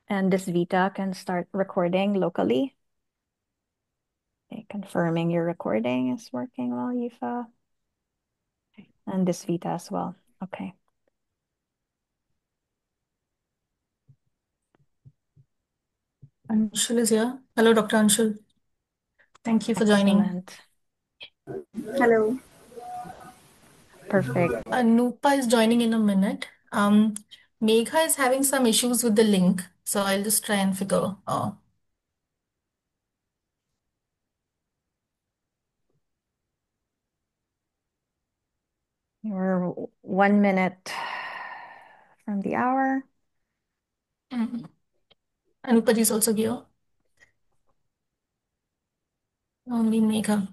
And this Vita can start recording locally. Okay, confirming your recording is working well, Yifa. And this Vita as well. Okay. Anshul is here. Hello, Dr. Anshul. Thank you for joining. Excellent. Hello. Perfect. Anupa is joining in a minute. Megha is having some issues with the link, so I'll just try and figure. We're 1 minute from the hour. Anupa is also here. Only Megha.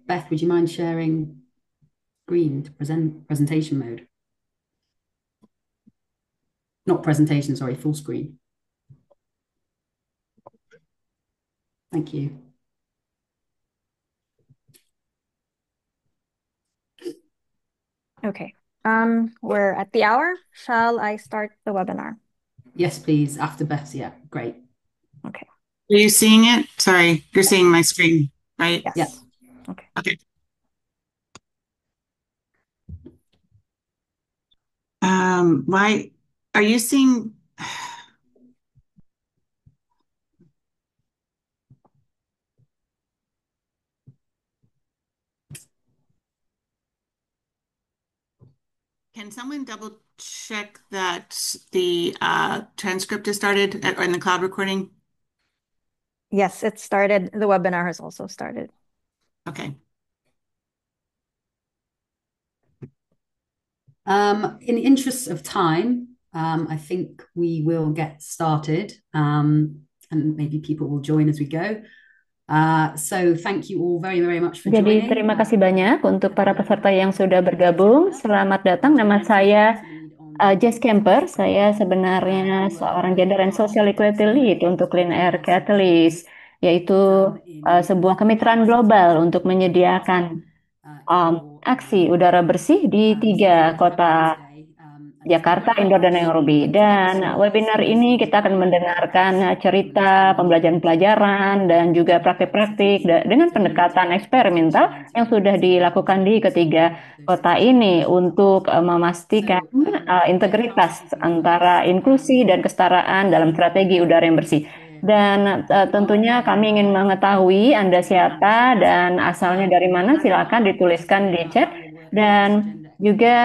Beth, would you mind sharing screen to presentation mode? Not presentation, sorry, full screen. Thank you. Okay. We're at the hour. Shall I start the webinar? Yes, please. After Beth's, yeah, great. Okay. Are you seeing it? Sorry, you're seeing my screen, right? Yes. Yeah. Okay. Okay. Why are you seeing? Can someone double check that the transcript is started in the cloud recording? Yes, it started. The webinar has also started. Okay. In the interest of time, I think we will get started, and maybe people will join as we go. So thank you all very, very much for Jadi joining. terima kasih banyak untuk para peserta yang sudah bergabung. Selamat datang. Nama saya Jess Kemper. Saya sebenarnya seorang Gender and Social Equality Lead untuk Clean Air Catalyst, yaitu sebuah kemitraan global untuk menyediakan aksi udara bersih di 3 kota Jakarta, Indore, dan Nairobi. Dan webinar ini kita akan mendengarkan cerita, pembelajaran-pelajaran, dan juga praktik-praktik dengan pendekatan eksperimental yang sudah dilakukan di ketiga kota ini untuk memastikan integritas antara inklusi dan kesetaraan dalam strategi udara yang bersih. Dan tentunya kami ingin mengetahui Anda siapa dan asalnya dari mana. Silakan dituliskan di chat. Dan juga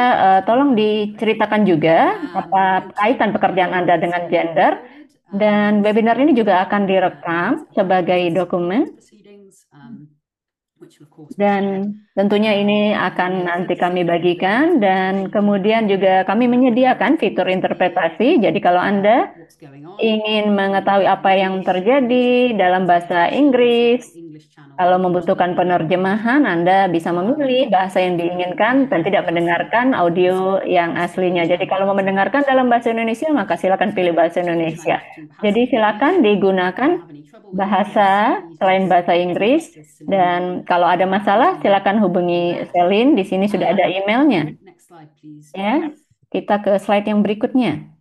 tolong diceritakan juga apa kaitan pekerjaan Anda dengan gender. Dan webinar ini juga akan direkam sebagai dokumen. Dan tentunya ini akan nanti kami bagikan, dan kemudian juga kami menyediakan fitur interpretasi. Jadi kalau Anda ingin mengetahui apa yang terjadi dalam bahasa Inggris, kalau membutuhkan penerjemahan, Anda bisa memilih bahasa yang diinginkan dan tidak mendengarkan audio yang aslinya. Jadi kalau mau mendengarkan dalam bahasa Indonesia, maka silakan pilih bahasa Indonesia. Jadi silakan digunakan bahasa selain bahasa Inggris. Dan kalau ada masalah, silakan hubungi Selin. Di sini sudah ada emailnya. Ya, kita ke slide yang berikutnya.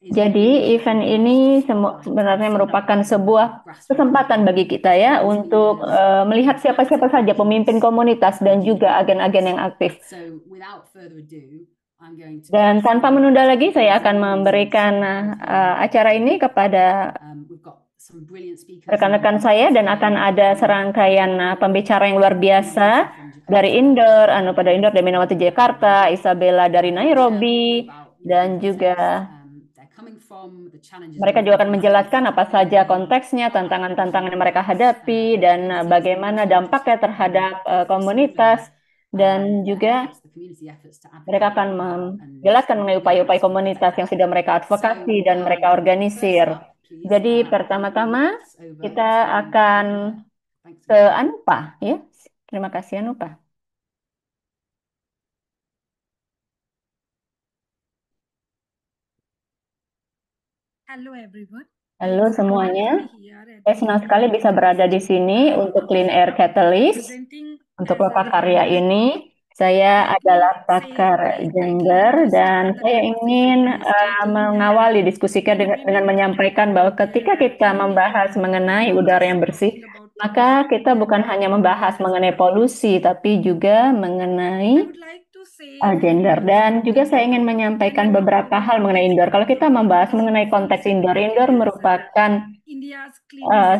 Jadi event ini sebenarnya merupakan sebuah kesempatan bagi kita ya untuk melihat siapa-siapa saja pemimpin komunitas dan juga agen-agen yang aktif. Dan tanpa menunda lagi, saya akan memberikan acara ini kepada rekan-rekan saya, dan akan ada serangkaian pembicara yang luar biasa dari Indore, pada Indore, Deminawati Jakarta, Isabella dari Nairobi, dan juga mereka juga akan menjelaskan apa saja konteksnya, tantangan-tantangan yang mereka hadapi, dan bagaimana dampaknya terhadap komunitas, dan juga mereka akan menjelaskan mengenai upaya-upaya komunitas yang sudah mereka advokasi dan mereka organisir. Jadi pertama-tama kita akan ke Anupa, ya. Terima kasih Anupa. Halo semuanya. Saya senang sekali bisa berada di sini untuk Clean Air Catalyst. Untuk lokakarya ini, saya adalah pakar gender dan saya ingin mengawali diskusi kita dengan menyampaikan bahwa ketika kita membahas mengenai udara yang bersih, maka kita bukan hanya membahas mengenai polusi, tapi juga mengenai gender. Dan juga saya ingin menyampaikan beberapa hal mengenai indoor. Kalau kita membahas mengenai konteks indoor, indoor merupakan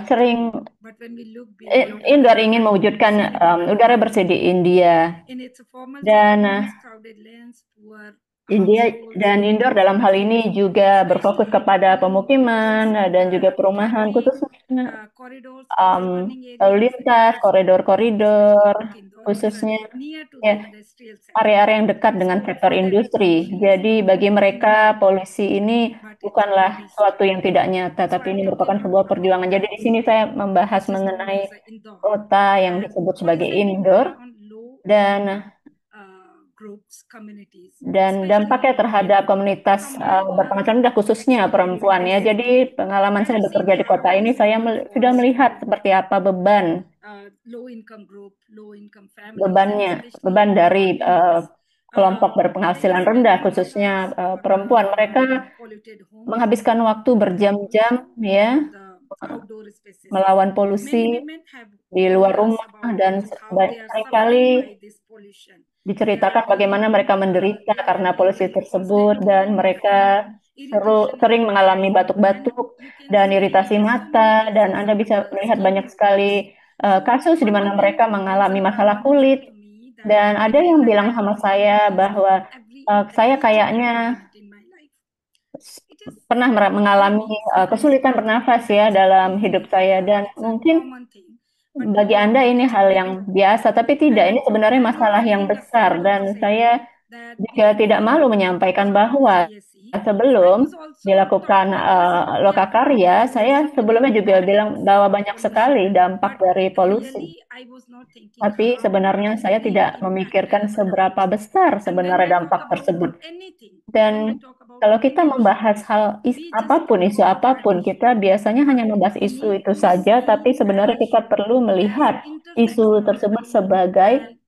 sering indoor ingin mewujudkan udara bersih di India dan indoor dalam hal ini juga berfokus kepada pemukiman dan juga perumahan khususnya lalu lintas koridor-koridor khususnya ya area-area yang dekat dengan sektor industri. Jadi bagi mereka polusi ini bukanlah suatu yang tidak nyata, tapi ini merupakan sebuah perjuangan. Jadi di sini saya membahas mengenai kota yang disebut sebagai indoor dan dampaknya terhadap komunitas berpenghasilan rendah khususnya perempuan ya. Jadi pengalaman saya bekerja di kota ini saya sudah melihat seperti apa beban dari kelompok berpenghasilan rendah khususnya perempuan. Mereka menghabiskan waktu berjam-jam ya melawan polusi di luar rumah dan seringkali diceritakan bagaimana mereka menderita karena polusi tersebut dan mereka sering mengalami batuk-batuk dan iritasi mata dan Anda bisa melihat banyak sekali kasus di mana mereka mengalami masalah kulit dan ada yang bilang sama saya bahwa saya kayaknya pernah mengalami kesulitan bernafas ya dalam hidup saya dan mungkin bagi Anda ini hal yang biasa, tapi tidak, ini sebenarnya masalah yang besar dan saya juga tidak malu menyampaikan bahwa sebelum dilakukan lokakarya, saya sebelumnya juga bilang bahwa banyak sekali dampak dari polusi. Tapi sebenarnya saya tidak memikirkan seberapa besar sebenarnya dampak tersebut. Dan kalau kita membahas apapun, isu apapun, kita biasanya hanya membahas isu itu saja, tapi sebenarnya kita perlu melihat isu tersebut sebagai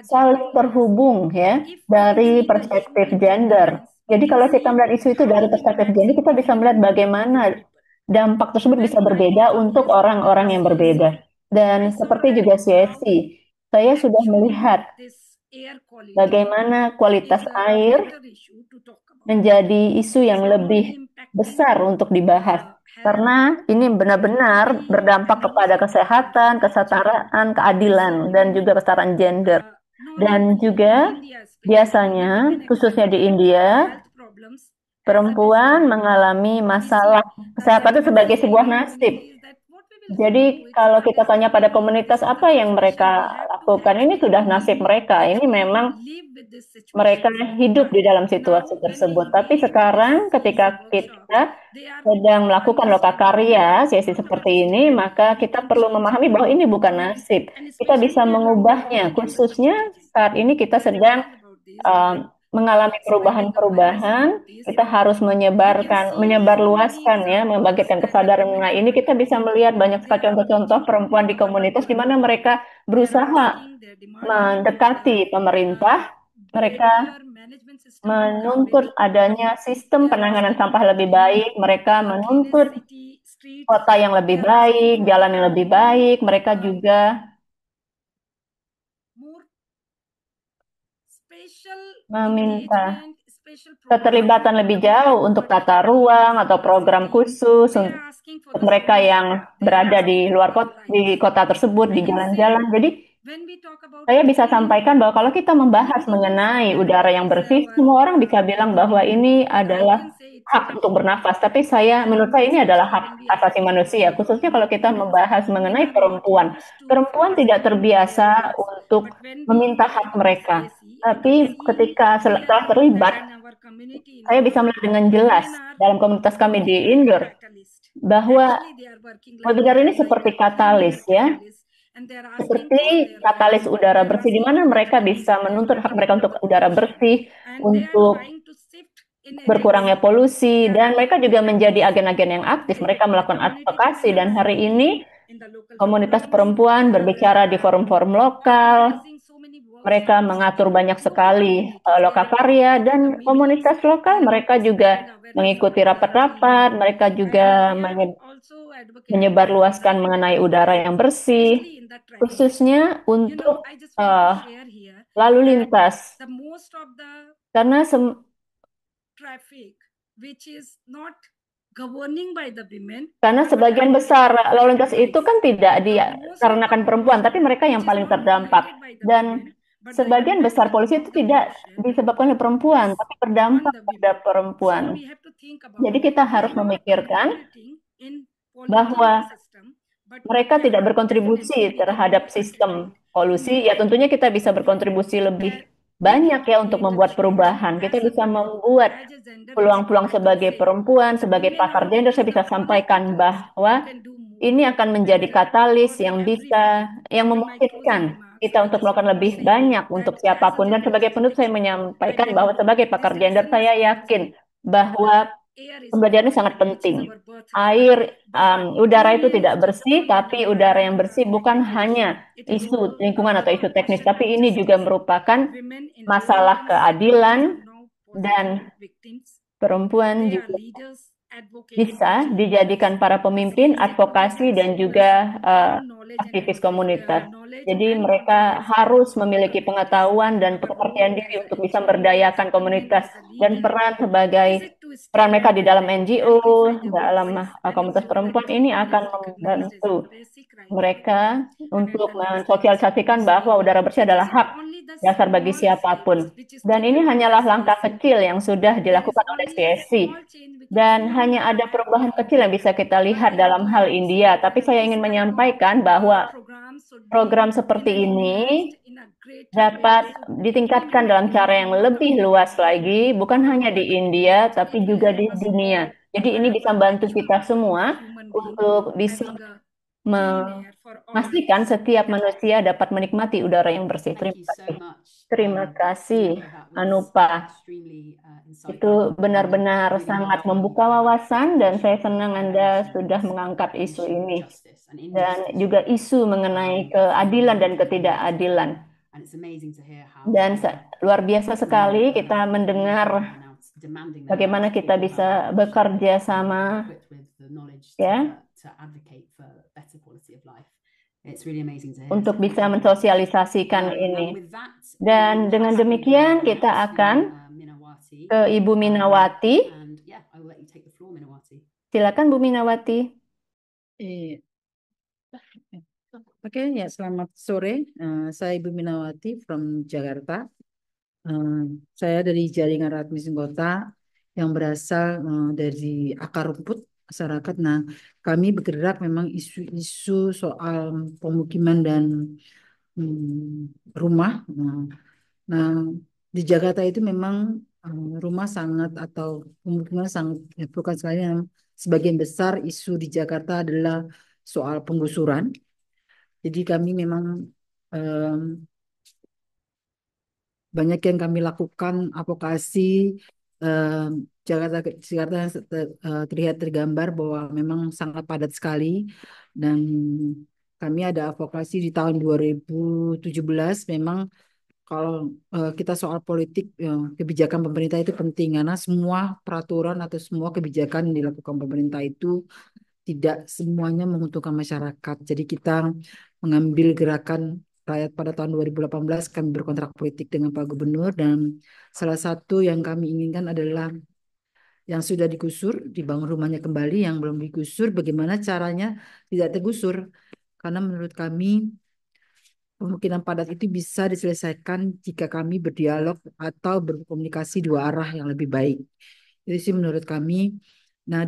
saling terhubung ya dari perspektif gender. Jadi kalau kita melihat isu itu dari perspektif gender, kita bisa melihat bagaimana dampak tersebut bisa berbeda untuk orang-orang yang berbeda. Dan seperti juga CSC, saya sudah melihat bagaimana kualitas air menjadi isu yang lebih besar untuk dibahas. Karena ini benar-benar berdampak kepada kesehatan, kesetaraan, keadilan, dan juga kesetaraan gender. Dan juga biasanya, khususnya di India, perempuan mengalami masalah kesehatan itu sebagai sebuah nasib. Jadi kalau kita tanya pada komunitas apa yang mereka lakukan, ini sudah nasib mereka. Ini memang mereka hidup di dalam situasi tersebut. Tapi sekarang ketika kita sedang melakukan lokakarya, sesi seperti ini, maka kita perlu memahami bahwa ini bukan nasib. Kita bisa mengubahnya, khususnya saat ini kita sedang mengalami perubahan-perubahan, kita harus menyebarluaskan ya, membangkitkan kesadaran mengenai ini. Kita bisa melihat banyak sekali contoh-contoh perempuan di komunitas di mana mereka berusaha mendekati pemerintah, mereka menuntut adanya sistem penanganan sampah lebih baik, mereka menuntut kota yang lebih baik, jalan yang lebih baik, mereka juga meminta keterlibatan lebih jauh untuk tata ruang atau program khusus untuk mereka yang berada di luar kota tersebut, di jalan-jalan. Jadi saya bisa sampaikan bahwa kalau kita membahas mengenai udara yang bersih, semua orang bisa bilang bahwa ini adalah hak untuk bernafas. Tapi menurut saya ini adalah hak asasi manusia, khususnya kalau kita membahas mengenai perempuan. Perempuan tidak terbiasa untuk meminta hak mereka. Tapi ketika setelah terlibat, saya bisa melihat dengan jelas dalam komunitas kami di Indoor bahwa udara ini seperti katalis ya. Seperti katalis udara bersih, di mana mereka bisa menuntut hak mereka untuk udara bersih, untuk berkurangnya polusi, dan mereka juga menjadi agen-agen yang aktif. Mereka melakukan advokasi, dan hari ini komunitas perempuan berbicara di forum-forum lokal. Mereka mengatur banyak sekali lokakarya dan komunitas lokal. Mereka juga mengikuti rapat-rapat. Mereka juga menyebarluaskan mengenai udara yang bersih, khususnya untuk lalu lintas. Karena sebagian besar lalu lintas itu kan tidak dikarenakan perempuan, tapi mereka yang paling terdampak. Dan sebagian besar polisi itu tidak disebabkan oleh perempuan, tapi berdampak pada perempuan. Jadi kita harus memikirkan bahwa mereka tidak berkontribusi terhadap sistem polusi. Ya tentunya kita bisa berkontribusi lebih banyak ya untuk membuat perubahan. Kita bisa membuat peluang-peluang sebagai perempuan, sebagai pakar gender. Saya bisa sampaikan bahwa ini akan menjadi katalis yang memungkinkan kita untuk melakukan lebih banyak untuk siapapun. Dan sebagai penutup saya menyampaikan bahwa sebagai pakar gender saya yakin bahwa pembelajaran ini sangat penting. Udara itu tidak bersih, tapi udara yang bersih bukan hanya isu lingkungan atau isu teknis, tapi ini juga merupakan masalah keadilan dan perempuan juga bisa dijadikan para pemimpin, advokasi, dan juga aktivis komunitas. Jadi mereka harus memiliki pengetahuan dan kepercayaan diri untuk bisa memberdayakan komunitas, dan peran mereka di dalam NGO, dalam komunitas perempuan ini akan membantu mereka untuk mensosialisasikan bahwa udara bersih adalah hak dasar bagi siapapun. Dan ini hanyalah langkah kecil yang sudah dilakukan oleh CSC. Dan hanya ada perubahan kecil yang bisa kita lihat dalam hal India. Tapi saya ingin menyampaikan bahwa program seperti ini dapat ditingkatkan dalam cara yang lebih luas lagi, bukan hanya di India, tapi juga di dunia. Jadi ini bisa membantu kita semua untuk bisa memastikan setiap manusia dapat menikmati udara yang bersih. Terima kasih. Terima kasih, Anupa. Itu benar-benar sangat membuka wawasan, dan saya senang Anda sudah mengangkat isu ini. Dan juga isu mengenai keadilan dan ketidakadilan. Dan luar biasa sekali kita mendengar bagaimana kita bisa bekerja sama ya untuk bisa mensosialisasikan ini. Dan dengan demikian kita akan ke Ibu Minawati. Silakan Bu Minawati. Oke, ya selamat sore. Saya Ibu Minawati from Jakarta. Saya dari Jaringan Rakyat Miskin Kota yang berasal dari akar rumput masyarakat. Nah, kami bergerak memang isu-isu soal pemukiman dan rumah. Nah, di Jakarta itu memang rumah sangat atau pemukiman sangat bukan sekali. Sebagian besar isu di Jakarta adalah soal penggusuran. Jadi kami memang banyak yang kami lakukan advokasi. Jakarta terlihat tergambar bahwa memang sangat padat sekali, dan kami ada advokasi di tahun 2017. Memang kalau kita soal politik, kebijakan pemerintah itu penting karena semua peraturan atau semua kebijakan yang dilakukan pemerintah itu tidak semuanya menguntungkan masyarakat. Jadi kita mengambil gerakan rakyat pada tahun 2018, kami berkontrak politik dengan Pak Gubernur, dan salah satu yang kami inginkan adalah yang sudah digusur, dibangun rumahnya kembali, yang belum digusur, bagaimana caranya tidak tergusur. Karena menurut kami pemukiman padat itu bisa diselesaikan jika kami berdialog atau berkomunikasi dua arah yang lebih baik. Itu sih menurut kami. Nah,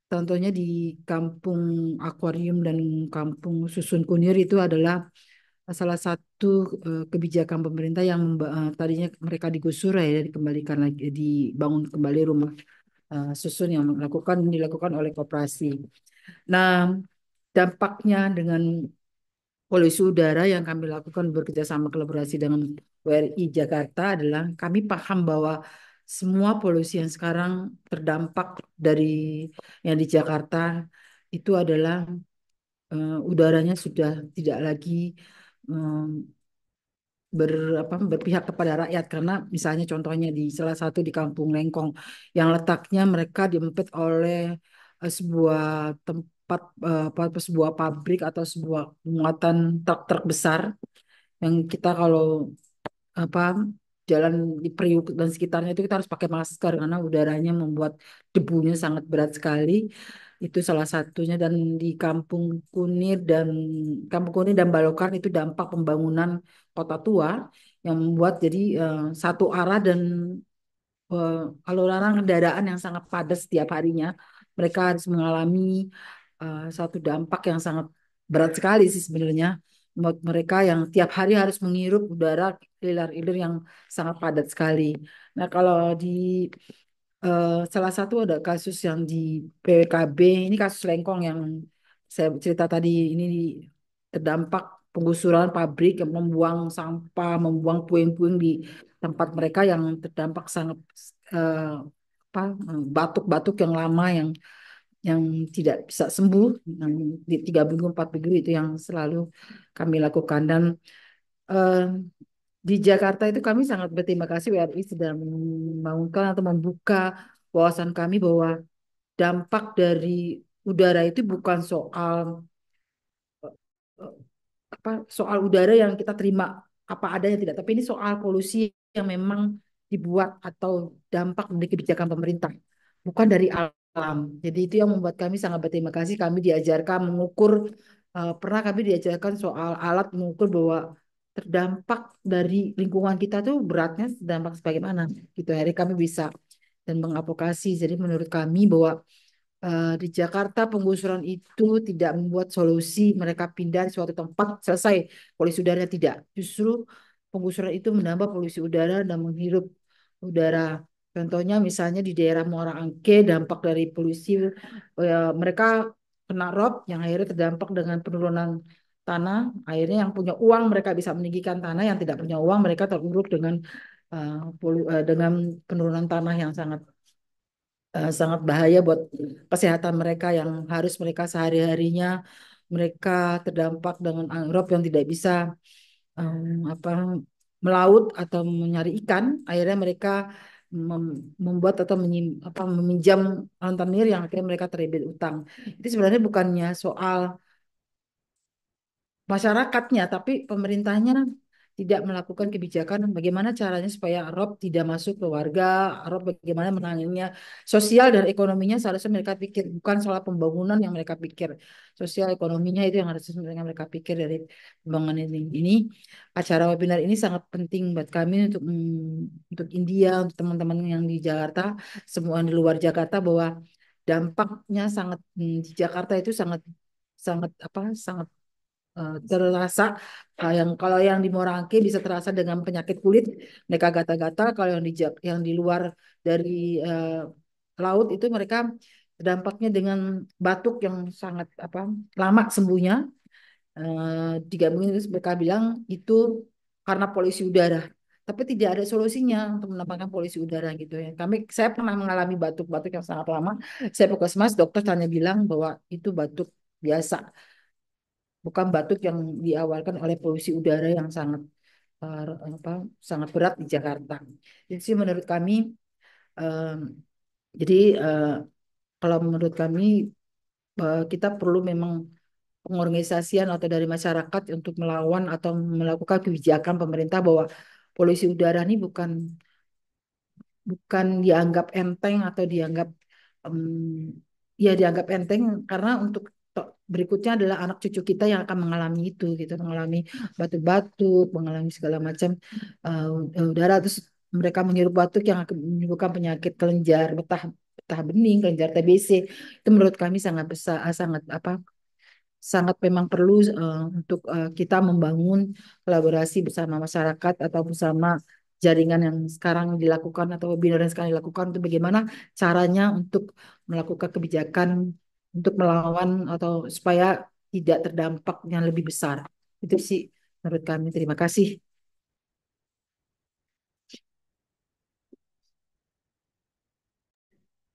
contohnya di Kampung Akuarium dan Kampung Susun Kunir itu adalah salah satu kebijakan pemerintah yang tadinya mereka digusur ya dikembalikan lagi, dibangun kembali rumah susun yang dilakukan oleh koperasi. Nah, dampaknya dengan polusi udara yang kami lakukan bekerjasama kolaborasi dengan WRI Jakarta adalah kami paham bahwa semua polusi yang sekarang terdampak dari yang di Jakarta itu adalah udaranya sudah tidak lagi ber, berpihak kepada rakyat karena misalnya contohnya di salah satu di Kampung Lengkong yang letaknya mereka diempit oleh sebuah tempat sebuah pabrik atau sebuah muatan truk-truk besar yang kita kalau apa jalan di Priuk dan sekitarnya itu kita harus pakai masker karena udaranya membuat debunya sangat berat sekali. Itu salah satunya dan di Kampung Kunir dan Balokan itu dampak pembangunan kota tua yang membuat jadi satu arah dan eh, lalu kendaraan yang sangat padat setiap harinya. Mereka harus mengalami satu dampak yang sangat berat sekali sih sebenarnya. Buat mereka yang tiap hari harus menghirup udara hilir-hilir yang sangat padat sekali. Nah, kalau di salah satu ada kasus yang di PWKB, ini kasus Lengkong yang saya cerita tadi, ini terdampak penggusuran pabrik yang membuang sampah, membuang puing-puing di tempat mereka yang terdampak sangat eh, batuk-batuk yang lama yang tidak bisa sembuh, yang di 3 minggu 4 minggu itu yang selalu kami lakukan dan eh, di Jakarta itu kami sangat berterima kasih WRI sudah membangunkan atau membuka wawasan kami bahwa dampak dari udara itu bukan eh, soal udara yang kita terima apa adanya tidak, tapi ini soal polusi yang memang dibuat atau dampak dari kebijakan pemerintah, bukan dari alam. Jadi itu yang membuat kami sangat berterima kasih. Kami diajarkan mengukur, pernah kami diajarkan soal alat mengukur bahwa terdampak dari lingkungan kita tuh beratnya dampak sebagaimana. Gitu. Akhirnya kami bisa dan mengadvokasi. Jadi menurut kami bahwa di Jakarta penggusuran itu tidak membuat solusi mereka pindah di suatu tempat selesai polusi udara tidak. Justru penggusuran itu menambah polusi udara dan menghirup udara. Contohnya misalnya di daerah Muara Angke dampak dari polusi mereka kena rob yang akhirnya terdampak dengan penurunan tanah. Akhirnya yang punya uang mereka bisa meninggikan tanah, yang tidak punya uang mereka terpuruk dengan dengan penurunan tanah yang sangat bahaya buat kesehatan mereka yang harus mereka sehari-harinya mereka terdampak dengan angrop yang tidak bisa apa melaut atau mencari ikan. Akhirnya mereka membuat atau meminjam rentenir yang akhirnya mereka terlilit utang. Itu sebenarnya bukannya soal masyarakatnya, tapi pemerintahnya tidak melakukan kebijakan bagaimana caranya supaya rob tidak masuk ke warga, rob bagaimana menanganinya, sosial dan ekonominya seharusnya mereka pikir, bukan soal pembangunan yang mereka pikir, sosial ekonominya itu yang harusnya mereka pikir dari pembangunan ini. Ini acara webinar ini sangat penting buat kami untuk India, untuk teman-teman yang di Jakarta, semua yang di luar Jakarta bahwa dampaknya sangat di Jakarta itu sangat sangat sangat terasa yang kalau yang di Morangke bisa terasa dengan penyakit kulit mereka gata-gata kalau yang di luar dari laut itu mereka dampaknya dengan batuk yang sangat lama sembuhnya 3 minggu itu mereka bilang itu karena polusi udara tapi tidak ada solusinya untuk menambahkan polusi udara gitu ya saya pernah mengalami batuk-batuk yang sangat lama saya puskesmas dokter hanya bilang bahwa itu batuk biasa bukan batuk yang diawalkan oleh polusi udara yang eh, apa, sangat berat di Jakarta. Jadi sih menurut kami, eh, jadi kalau menurut kami kita perlu memang pengorganisasian atau dari masyarakat untuk melawan atau melakukan kebijakan pemerintah bahwa polusi udara ini bukan dianggap enteng atau dianggap ya dianggap enteng karena untuk berikutnya adalah anak cucu kita yang akan mengalami itu gitu mengalami batuk-batuk mengalami segala macam udara terus mereka menghirup batuk yang akan menimbulkan penyakit kelenjar betah betah bening kelenjar TBC itu menurut kami sangat besar sangat sangat memang perlu untuk kita membangun kolaborasi bersama masyarakat atau bersama jaringan yang sekarang dilakukan atau webinar yang sekarang dilakukan itu bagaimana caranya untuk melakukan kebijakan untuk melawan atau supaya tidak terdampak yang lebih besar. Itu sih menurut kami. Terima kasih.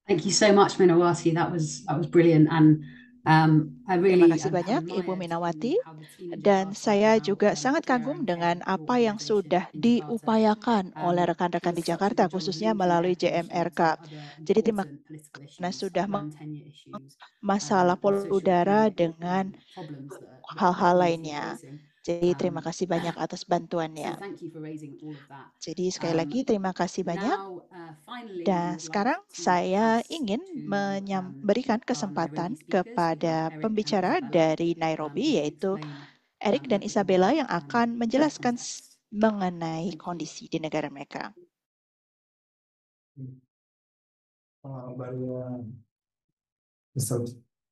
Thank you so much, Minawati. That was brilliant, and I Terima really kasih banyak, Ibu admired Minawati. how the team in Dan Jakarta saya how juga sangat Claire kagum and dengan Ed brought apa yang organisation sudah in Jakarta. diupayakan oleh It rekan-rekan was di such a Jakarta, good job of khususnya linking melalui air pollution JMRK. to other Jadi terima important political karena issues sudah around tenure issues masalah and polusi udara socioeconomic dengan problems that the hal-hal community are lainnya. facing. Jadi terima kasih banyak atas So bantuannya. thank you for raising all of that. Jadi sekali lagi terima kasih banyak. Now, finally, we Dan would like sekarang to saya pass ingin to memberikan our kesempatan Nairobi speakers. We have kepada Eric and pembicara Isabella, dari Nairobi, just to yaitu explain Eric a dan bit Isabella more yang akan menjelaskan context. mengenai Thank you. kondisi di negara mereka.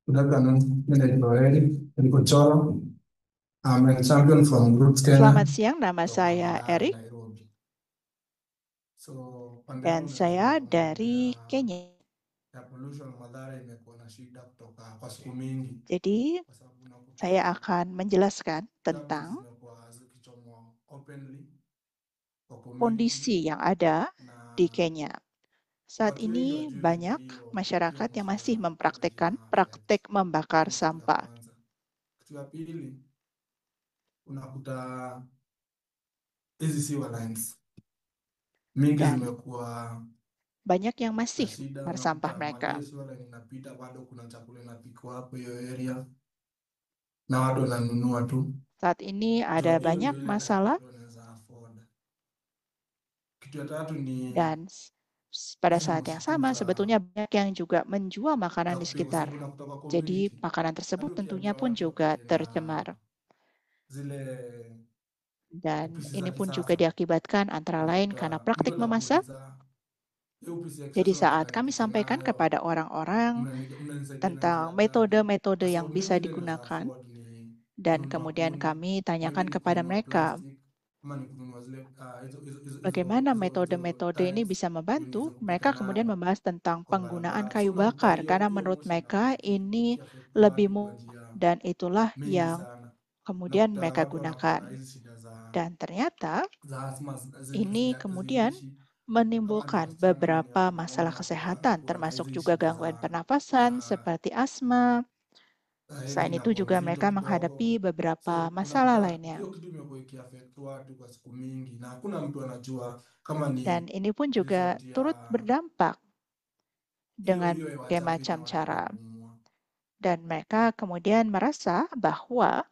Good afternoon, Manager Eric Ricochoro. I'm a champion from Group Selamat Kenya. siang, nama saya Eric Nairobi. So, dan saya dari Kenya. ya pollution madhara imekuwa na shida kutoka kwa siku mingi Jadi kwa sababu unakuta saya akan menjelaskan tablets tentang zimekuwa zikichomwa openly kwa community kondisi yang ada di na Kenya. Saat watu wengi ini wajui banyak vizuri hiyo masyarakat yang masuala masih ya mempraktekkan ecology na praktek affect. membakar Hiyo kitu ya sampah. kwanza. Kitu ya pili unakuta hizi sewer lines mingi Dan zimekuwa banyak yang na masih shida, membakar sampah unakuta mereka. mali sewer line inapita bado kuna chakula inapikwa hapo hiyo area na watu wananunua tu. Saat ini ada Hiyo banyak ndio ile masalah watu wanaweza afford. Kitu ya tatu ni dan pada hizi saat yang mosquitoes sama za sebetulnya banyak yang juga menjual makanan di kupigwa, sekitar. sababu unakuta kwa Jadi community makanan hata tersebut tentunya ukiambia pun watu juga wapate na tercemar. zile Dan upisi ini za pun juga kisasa, diakibatkan antara lain karena unakuta mtu praktik memasak. atakuuliza hiyo upisi ya Jadi kisasa saat unataka kami nipike sampaikan nayo, kepada orang-orang unanisaidia na njia tentang gani? metode-metode Kwa yang sababu bisa mimi ile naweza digunakan, afford ni dan kununua kemudian kuni, kami tanyakan maybe ni kepada kununua mereka plastic ama ni kununua zile bagaimana hizo metode-metode ini tiles bisa ndio membantu. niweze kupika Mereka kemudian nayo membahas tentang kwa penggunaan barabara. So kayu unakuta bakar karena hiyo menurut moshi mereka ini ikiaffect lebih watu kwa mudah njia dan itulah mingi yang sana. kemudian Unakuta mereka watu wanakuwa gunakan. na hizi shida Dan ternyata za asthma ini kemudian ziishi kama ni menimbulkan wasichana ama ni beberapa watu masalah wanaume kesehatan, wanakuwa na termasuk hizi juga shida gangguan za pernapasan seperti asma. hedhi Selain itu inakuwa juga mzito mereka kidogo. menghadapi beberapa So masalah unakuta lainnya. hiyo kitu imekuwa ikiaffect watu kwa siku mingi na hakuna mtu anajua kama ni Dan ini pun juga result turut ya berdampak dengan hiyo hewa berbagai chafu macam yenye watu cara. wanapumua, Dan mereka kemudian merasa bahwa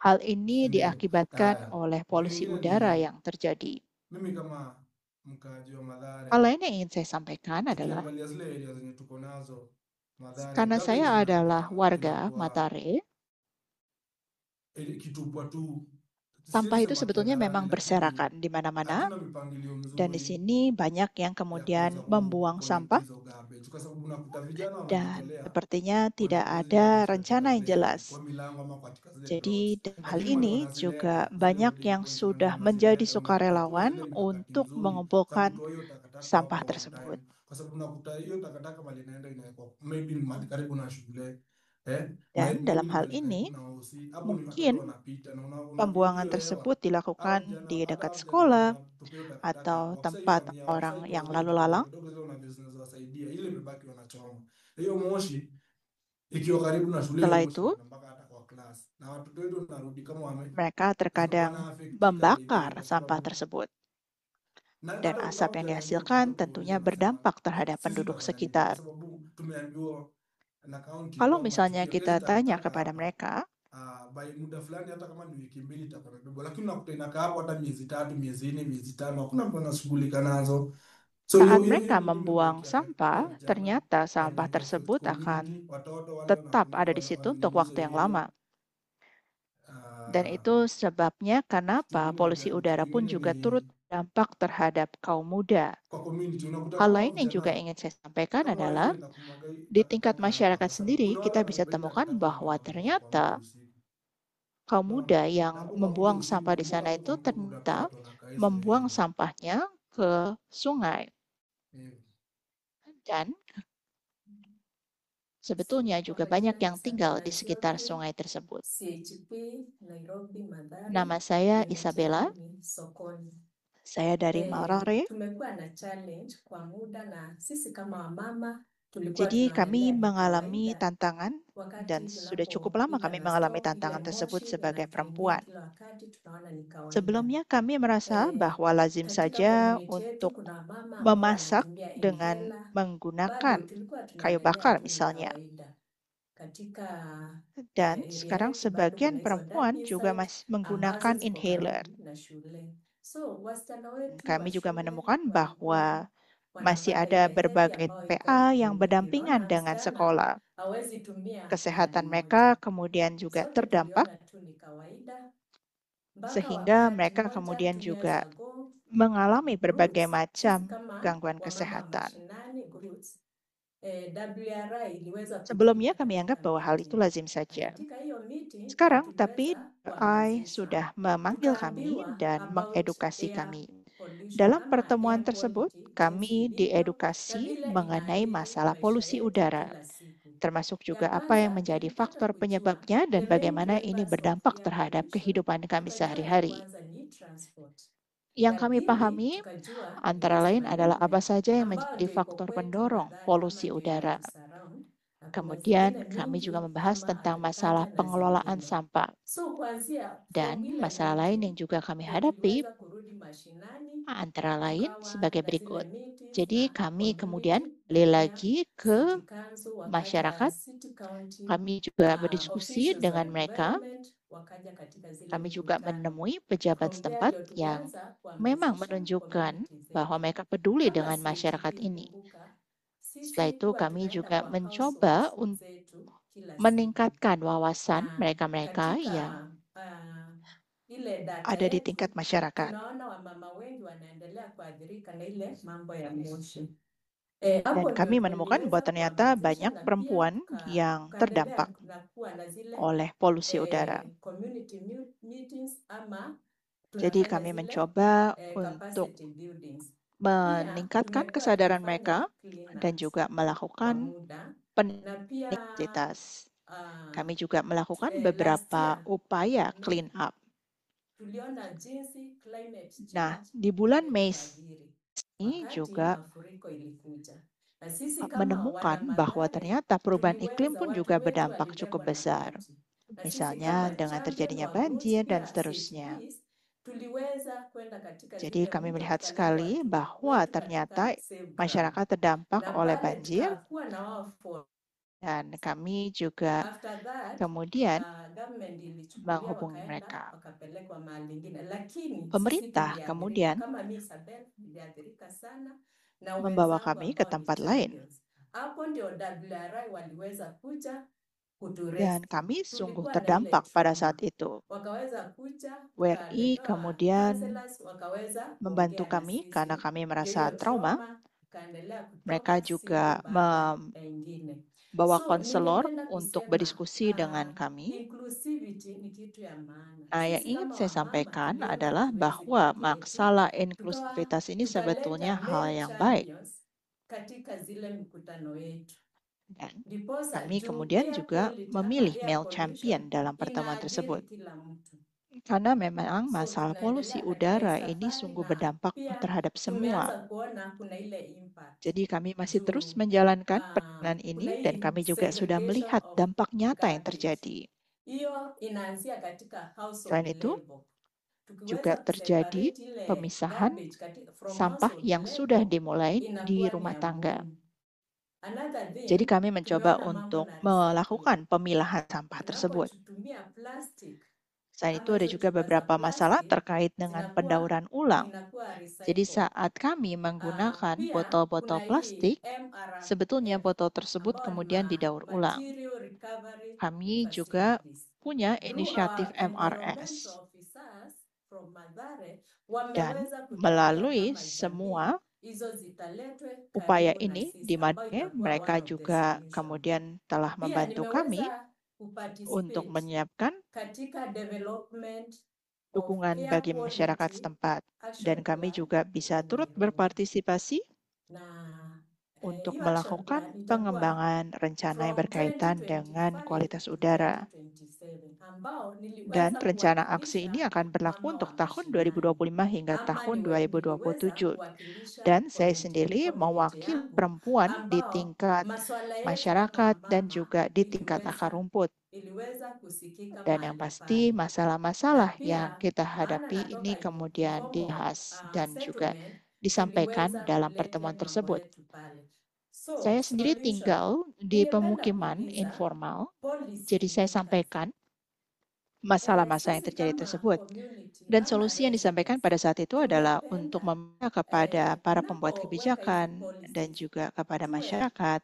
hal ini si ndio? diakibatkan Haya, oleh kitu polusi ingine udara ni yang terjadi. mimi kama mkaaji wa Mathare, Hal lain yang ingin saya sampaikan adalah tukiangalia zile area zenye tuko nazo Mathare, karena garbage saya adalah zinakuwa warga inakuwa Matare, ikitupwa tu, sampah siwezi itu sema sebetulnya memang kihalali, lakini berserakan di mana-mana. hatuna mipangilio Dan di mzuri sini banyak yang ya kemudian kuweza membuang kucollect sampah hizo garbage, kwa sababu unakuta vijana dan wanajitolea sepertinya tidak wanatoa hizi ada garbage katika rencana yang zile jelas. kwa milango ama katika zile Jadi plots, dalam hal lakini bado ini juga wanazileta zile banyak holding yang points, sudah menjadi wanazileta, unapata kuwa sukarelawan ile mikakati untuk mzuri za mengumpulkan kutoa hiyo takataka sampah hapo on tersebut. time, kwa sababu unakuta hiyo takataka mali inaenda inawekwa maybe mali karibu na shule Dan dalam maybe hal mali karibu ini na hosi hapo, ni watoto mungkin wanapita na pembuangan hiyo tersebut hewa hao dilakukan vijana, di hata dekat hao vijana wenye sekolah wanatupa hiyo takataka atau tempat wakishaifanyia orang wakishaitoa yang zile vitu lalu ndogo lalang. ndogo zile zinazowasaidia, ile imebaki wanachoma hiyo moshi ikiwa karibu na shule, hiyo Setelah moshi itu, inaenda mpaka hata kwa class, na watoto wetu wanarudi kama mereka terkadang wanaafektika by the way, membakar kwa sampah sababu tersebut. na Dan hata asap yang hujaniambia dihasilkan ukikuja tentunya kuuliza, unasema berdampak terhadap sisi penduduk tunafanya nini, kwa sekitar. sababu tumeambiwa na kaunti Kalau kwamba misalnya kita hizi tanya takataka kepada hapa mereka, by muda fulani, hata kama ni wiki mbili itakuwa imebebwa, lakini unakuta inakaa hapo hata miezi tatu, miezi nne, miezi tano, hakuna mtu anashughulika nazo. So saat hiyo mereka kitu imekuwa membuang ikiaffect pia sampah, vijana, ternyata sampah ikiaffect tersebut akan community, watoto wale tetap ada di situ untuk wanalive hizo waktu yang area. lama. Dan itu sebabnya kenapa polusi udara pun Kingine juga ni turut dampak terhadap kaum muda. kwa community, unakuta Hal kama hao lain yang juga vijana ingin saya sampaikan kama adalah hawezi enda kumwaga di tingkat takataka hapa, masyarakat kwa sababu sendiri kuna wale kita bisa wanabeba hii temukan takataka bahwa wanapeleka kwa mto ternyata usiku. kaum Unaona, muda na yang hapo kwa mto membuang usiku, sampah di kumbuka sana hapo itu kwa mto kuna pia ternyata watu wanakaa hizo membuang area. sampahnya ke sungai. Eh, Dan sebetulnya juga banyak yang tinggal di sekitar sungai tersebut. Nama saya Isabella, saya dari Marare. Tumekuwa na challenge kwa muda na sisi kama wamama Jadi kami mengalami tantangan dan sudah cukup lama kami mengalami tantangan tersebut sebagai perempuan. Sebelumnya kami merasa bahwa lazim saja untuk memasak dengan menggunakan kayu bakar misalnya. Dan sekarang sebagian perempuan juga masih menggunakan inhaler. Kami juga menemukan bahwa masih ada berbagai TPA yang berdampingan dengan sekolah. Kesehatan mereka kemudian juga terdampak, sehingga mereka kemudian juga mengalami berbagai macam gangguan kesehatan. Sebelumnya kami anggap bahwa hal itu lazim saja. Sekarang, tapi AI sudah memanggil kami dan mengedukasi kami. Dalam pertemuan tersebut, kami diedukasi mengenai masalah polusi udara, termasuk juga apa yang menjadi faktor penyebabnya dan bagaimana ini berdampak terhadap kehidupan kami sehari-hari. Yang kami pahami antara lain adalah apa saja yang menjadi faktor pendorong polusi udara. Kemudian kami juga membahas tentang masalah pengelolaan sampah. Dan masalah lain yang juga kami hadapi antara lain sebagai berikut. Jadi kami kemudian kembali lagi ke masyarakat. Kami juga berdiskusi dengan mereka. Kami juga menemui pejabat setempat yang memang menunjukkan bahwa mereka peduli dengan masyarakat ini. Setelah itu kami juga mencoba untuk meningkatkan wawasan mereka-mereka yang ada di tingkat masyarakat. Dan kami menemukan bahwa ternyata banyak perempuan yang terdampak oleh polusi udara. Jadi kami mencoba untuk meningkatkan kesadaran mereka dan juga melakukan penelitian. Kami juga melakukan beberapa upaya clean up. Nah, di bulan Mei ini juga menemukan bahwa ternyata perubahan iklim pun juga berdampak cukup besar. Misalnya dengan terjadinya banjir dan seterusnya. Jadi kami melihat sekali bahwa ternyata masyarakat terdampak oleh banjir dan kami juga kemudian menghubungi mereka. Pemerintah kemudian membawa kami ke tempat lain. Dan kami sungguh terdampak pada saat itu. WRI kemudian membantu kami karena kami merasa trauma. Mereka juga membawa konselor untuk berdiskusi dengan kami. Nah, yang ingin saya sampaikan adalah bahwa masalah inklusivitas ini sebetulnya hal yang baik. Dan kami kemudian juga memilih male champion dalam pertemuan tersebut. Karena memang masalah polusi udara ini sungguh berdampak terhadap semua. Jadi kami masih terus menjalankan perjalanan ini dan kami juga sudah melihat dampak nyata yang terjadi. Selain itu, juga terjadi pemisahan sampah yang sudah dimulai di rumah tangga. Jadi kami mencoba untuk melakukan pemilahan sampah tersebut. Selain itu ada juga beberapa masalah terkait dengan pendauran ulang. Jadi saat kami menggunakan botol-botol plastik, sebetulnya botol tersebut kemudian didaur ulang. Kami juga punya inisiatif MRS. Dan melalui semua upaya ini di Madrid, mereka juga kemudian telah membantu kami untuk menyiapkan dukungan bagi masyarakat setempat. Dan kami juga bisa turut berpartisipasi untuk melakukan pengembangan rencana yang berkaitan dengan kualitas udara. Dan rencana aksi ini akan berlaku untuk tahun 2025 hingga tahun 2027. Dan saya sendiri mewakili perempuan di tingkat masyarakat dan juga di tingkat akar rumput. Dan yang pasti masalah-masalah yang kita hadapi ini kemudian dibahas dan juga disampaikan dalam pertemuan tersebut. Saya sendiri tinggal di pemukiman informal, jadi saya sampaikan masalah-masalah yang terjadi tersebut. Dan solusi yang disampaikan pada saat itu adalah untuk meminta kepada para pembuat kebijakan dan juga kepada masyarakat.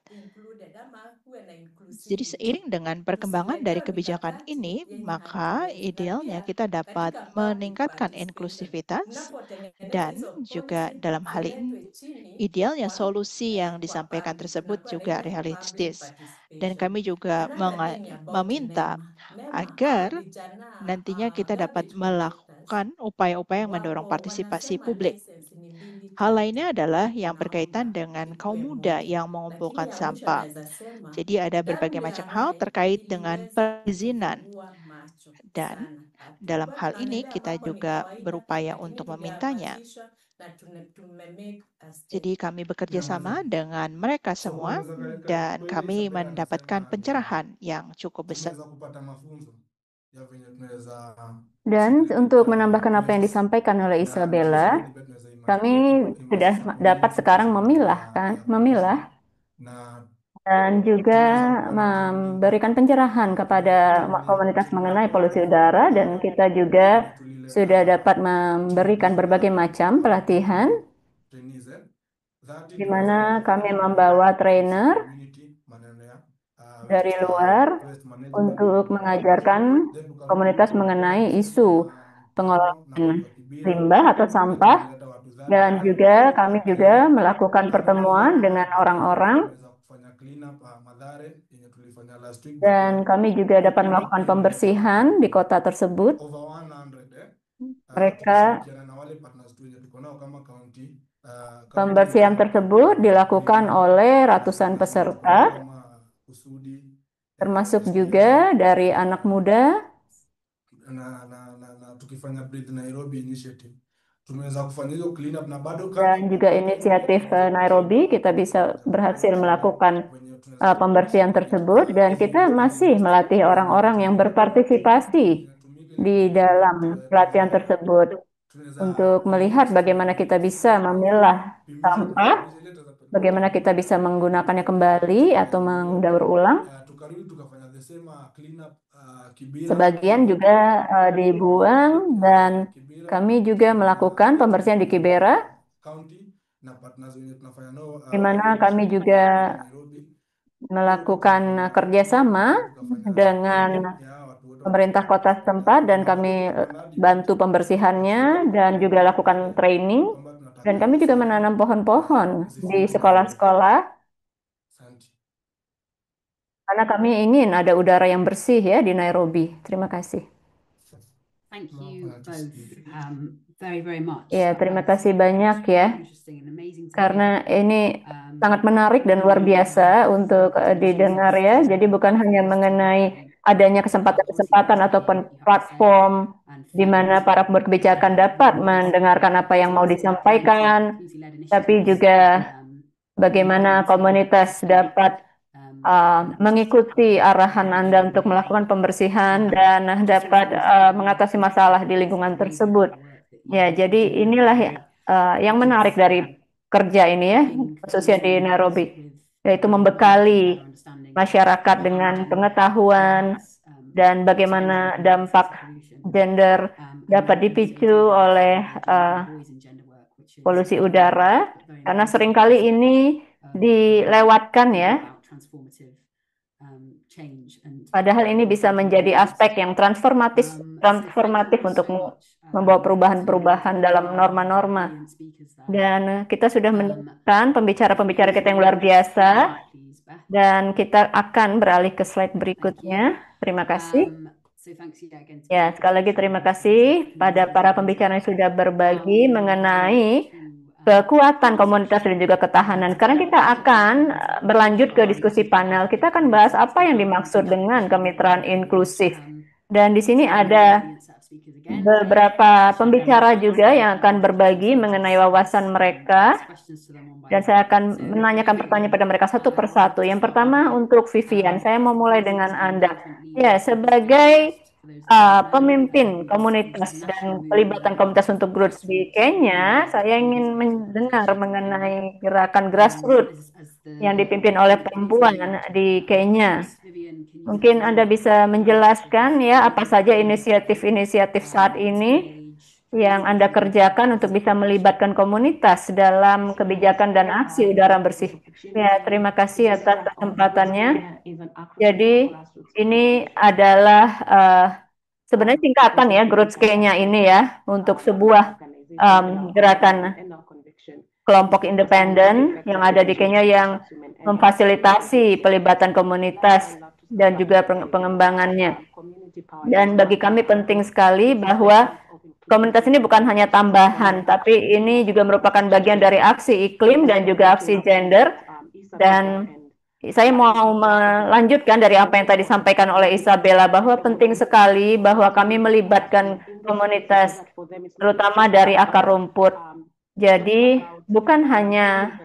Jadi seiring dengan perkembangan dari kebijakan ini, maka idealnya kita dapat meningkatkan inklusivitas dan juga dalam hal ini, idealnya solusi yang disampaikan tersebut juga realistis. Dan kami juga meminta agar nantinya kita dapat melakukan upaya-upaya yang mendorong partisipasi publik. Hal lainnya adalah yang berkaitan dengan kaum muda yang mengumpulkan sampah. Jadi ada berbagai macam hal terkait dengan perizinan. Dan dalam hal ini kita juga berupaya untuk memintanya. Jadi kami bekerja sama dengan mereka semua dan kami mendapatkan pencerahan yang cukup besar. Dan untuk menambahkan apa yang disampaikan oleh Isabella, kami sudah dapat sekarang memilah dan juga memberikan pencerahan kepada komunitas mengenai polusi udara, dan kita juga sudah dapat memberikan berbagai macam pelatihan di mana kami membawa trainer dari luar untuk mengajarkan komunitas mengenai isu pengolahan limbah atau sampah, dan juga kami juga melakukan pertemuan dengan orang-orang, dan kami juga dapat melakukan pembersihan di kota tersebut. Pembersihan tersebut dilakukan oleh ratusan peserta, termasuk juga dari anak muda. Dan juga inisiatif Nairobi, kita bisa berhasil melakukan pembersihan tersebut, dan kita masih melatih orang-orang yang berpartisipasi di dalam pelatihan tersebut untuk melihat bagaimana kita bisa memilah sampah, bagaimana kita bisa menggunakannya kembali atau mendaur ulang. Sebagian juga dibuang, dan kami juga melakukan pembersihan di Kibera, di mana kami juga melakukan kerjasama dengan pemerintah kota setempat, dan kami bantu pembersihannya dan juga lakukan training, dan kami juga menanam pohon-pohon di sekolah-sekolah karena kami ingin ada udara yang bersih ya di Nairobi. Terima kasih. Thank you both very much. Ya, terima kasih banyak ya. Karena ini sangat menarik dan luar biasa untuk didengar ya. Jadi bukan hanya mengenai adanya kesempatan-kesempatan ataupun platform di mana para berkebijakan dapat mendengarkan apa yang mau disampaikan, tapi juga bagaimana komunitas dapat mengikuti arahan Anda untuk melakukan pembersihan dan dapat mengatasi masalah di lingkungan tersebut. Ya, jadi inilah yang menarik dari kerja ini ya, khususnya di Nairobi, yaitu membekali masyarakat dengan pengetahuan dan bagaimana dampak gender dapat dipicu oleh polusi udara, karena seringkali ini dilewatkan ya. Padahal ini bisa menjadi aspek yang transformatif untuk membawa perubahan-perubahan dalam norma-norma. Dan kita sudah mendengarkan pembicara-pembicara kita yang luar biasa, dan kita akan beralih ke slide berikutnya. Terima kasih. Ya, sekali lagi terima kasih pada para pembicara yang sudah berbagi mengenai kekuatan komunitas dan juga ketahanan. Sekarang kita akan berlanjut ke diskusi panel. Kita akan bahas apa yang dimaksud dengan kemitraan inklusif. Dan di sini ada beberapa pembicara juga yang akan berbagi mengenai wawasan mereka. Dan saya akan menanyakan pertanyaan pada mereka satu persatu. Yang pertama untuk Vivian, saya mau mulai dengan Anda. Ya, sebagai pemimpin komunitas dan pelibatan komunitas untuk growth di Kenya, saya ingin mendengar mengenai gerakan grassroots yang dipimpin oleh perempuan di Kenya. Mungkin Anda bisa menjelaskan ya apa saja inisiatif-inisiatif saat ini yang Anda kerjakan untuk bisa melibatkan komunitas dalam kebijakan dan aksi udara bersih. Ya, terima kasih atas kesempatannya. Jadi ini adalah sebenarnya singkatan ya, Growth Kenya ini ya, untuk sebuah gerakan kelompok independen yang ada di Kenya yang memfasilitasi pelibatan komunitas dan juga pengembangannya. Dan bagi kami penting sekali bahwa komunitas ini bukan hanya tambahan, tapi ini juga merupakan bagian dari aksi iklim dan juga aksi gender. Dan saya mau melanjutkan dari apa yang tadi disampaikan oleh Isabella, bahwa penting sekali bahwa kami melibatkan komunitas, terutama dari akar rumput. Jadi bukan hanya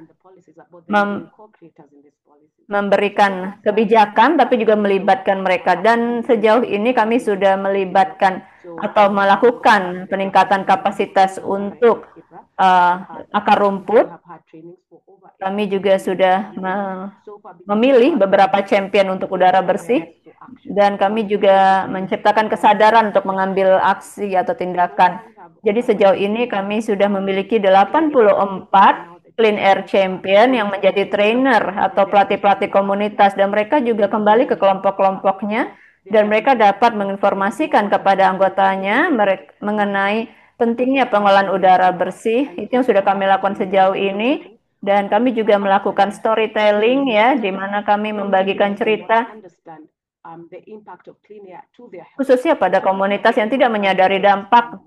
memberikan kebijakan, tapi juga melibatkan mereka. Dan sejauh ini kami sudah melibatkan atau melakukan peningkatan kapasitas untuk akar rumput. Kami juga sudah memilih beberapa champion untuk udara bersih, dan kami juga menciptakan kesadaran untuk mengambil aksi atau tindakan. Jadi sejauh ini kami sudah memiliki 84 Clean Air Champion yang menjadi trainer atau pelatih-pelatih komunitas, dan mereka juga kembali ke kelompok-kelompoknya dan mereka dapat menginformasikan kepada anggotanya mengenai pentingnya pengolahan udara bersih. Itu yang sudah kami lakukan sejauh ini. Dan kami juga melakukan storytelling ya, di mana kami membagikan cerita khususnya pada komunitas yang tidak menyadari dampak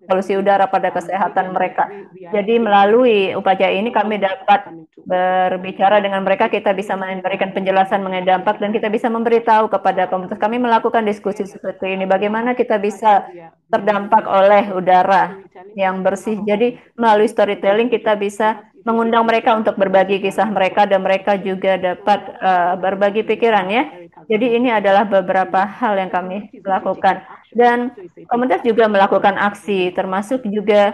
polusi udara pada kesehatan mereka. Jadi melalui upaya ini kami dapat berbicara dengan mereka, kita bisa memberikan penjelasan mengenai dampak, dan kita bisa memberitahu kepada komunitas. Kami melakukan diskusi seperti ini, bagaimana kita bisa terdampak oleh udara yang bersih. Jadi melalui storytelling kita bisa mengundang mereka untuk berbagi kisah mereka, dan mereka juga dapat berbagi pikiran ya. Jadi ini adalah beberapa hal yang kami lakukan. Dan komunitas juga melakukan aksi, termasuk juga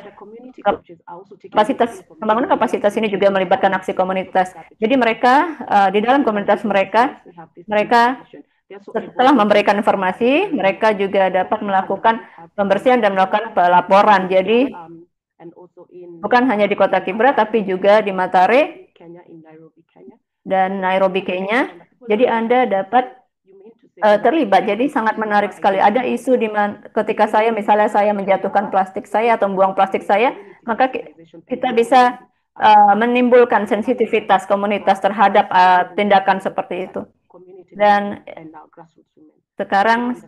pembangunan kapasitas ini juga melibatkan aksi komunitas. Jadi mereka di dalam komunitas mereka setelah memberikan informasi, mereka juga dapat melakukan pembersihan dan melakukan pelaporan. Jadi bukan hanya di kota Kibra, tapi juga di Mathare dan Nairobi, Kenya. Jadi Anda dapat terlibat. Jadi sangat menarik sekali. Ada isu di mana ketika misalnya saya menjatuhkan plastik saya atau membuang plastik saya, maka kita bisa menimbulkan sensitivitas komunitas terhadap tindakan seperti itu. Dan sekarang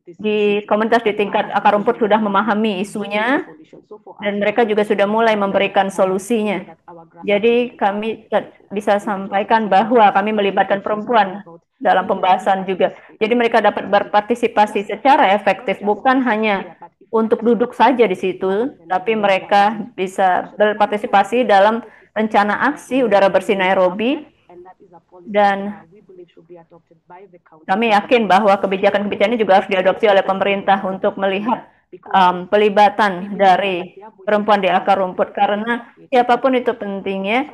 di komunitas di tingkat akar rumput sudah memahami isunya, dan mereka juga sudah mulai memberikan solusinya. Jadi kami bisa sampaikan bahwa kami melibatkan perempuan dalam pembahasan juga. Jadi mereka dapat berpartisipasi secara efektif, bukan hanya untuk duduk saja di situ, tapi mereka bisa berpartisipasi dalam rencana aksi udara bersih Nairobi. Dan kami yakin bahwa kebijakan-kebijakan ini juga harus diadopsi oleh pemerintah untuk melihat pelibatan dari perempuan di akar rumput, karena siapapun itu pentingnya.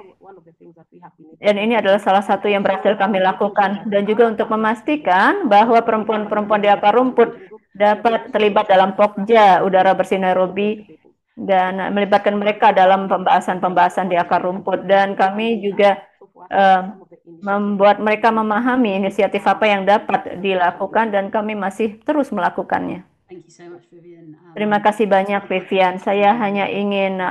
Dan ini adalah salah satu yang berhasil kami lakukan, dan juga untuk memastikan bahwa perempuan-perempuan di akar rumput dapat terlibat dalam Pokja udara bersih Nairobi dan melibatkan mereka dalam pembahasan-pembahasan di akar rumput. Dan kami juga membuat mereka memahami inisiatif apa yang dapat dilakukan, dan kami masih terus melakukannya. Terima kasih banyak, Vivian. Saya hanya ingin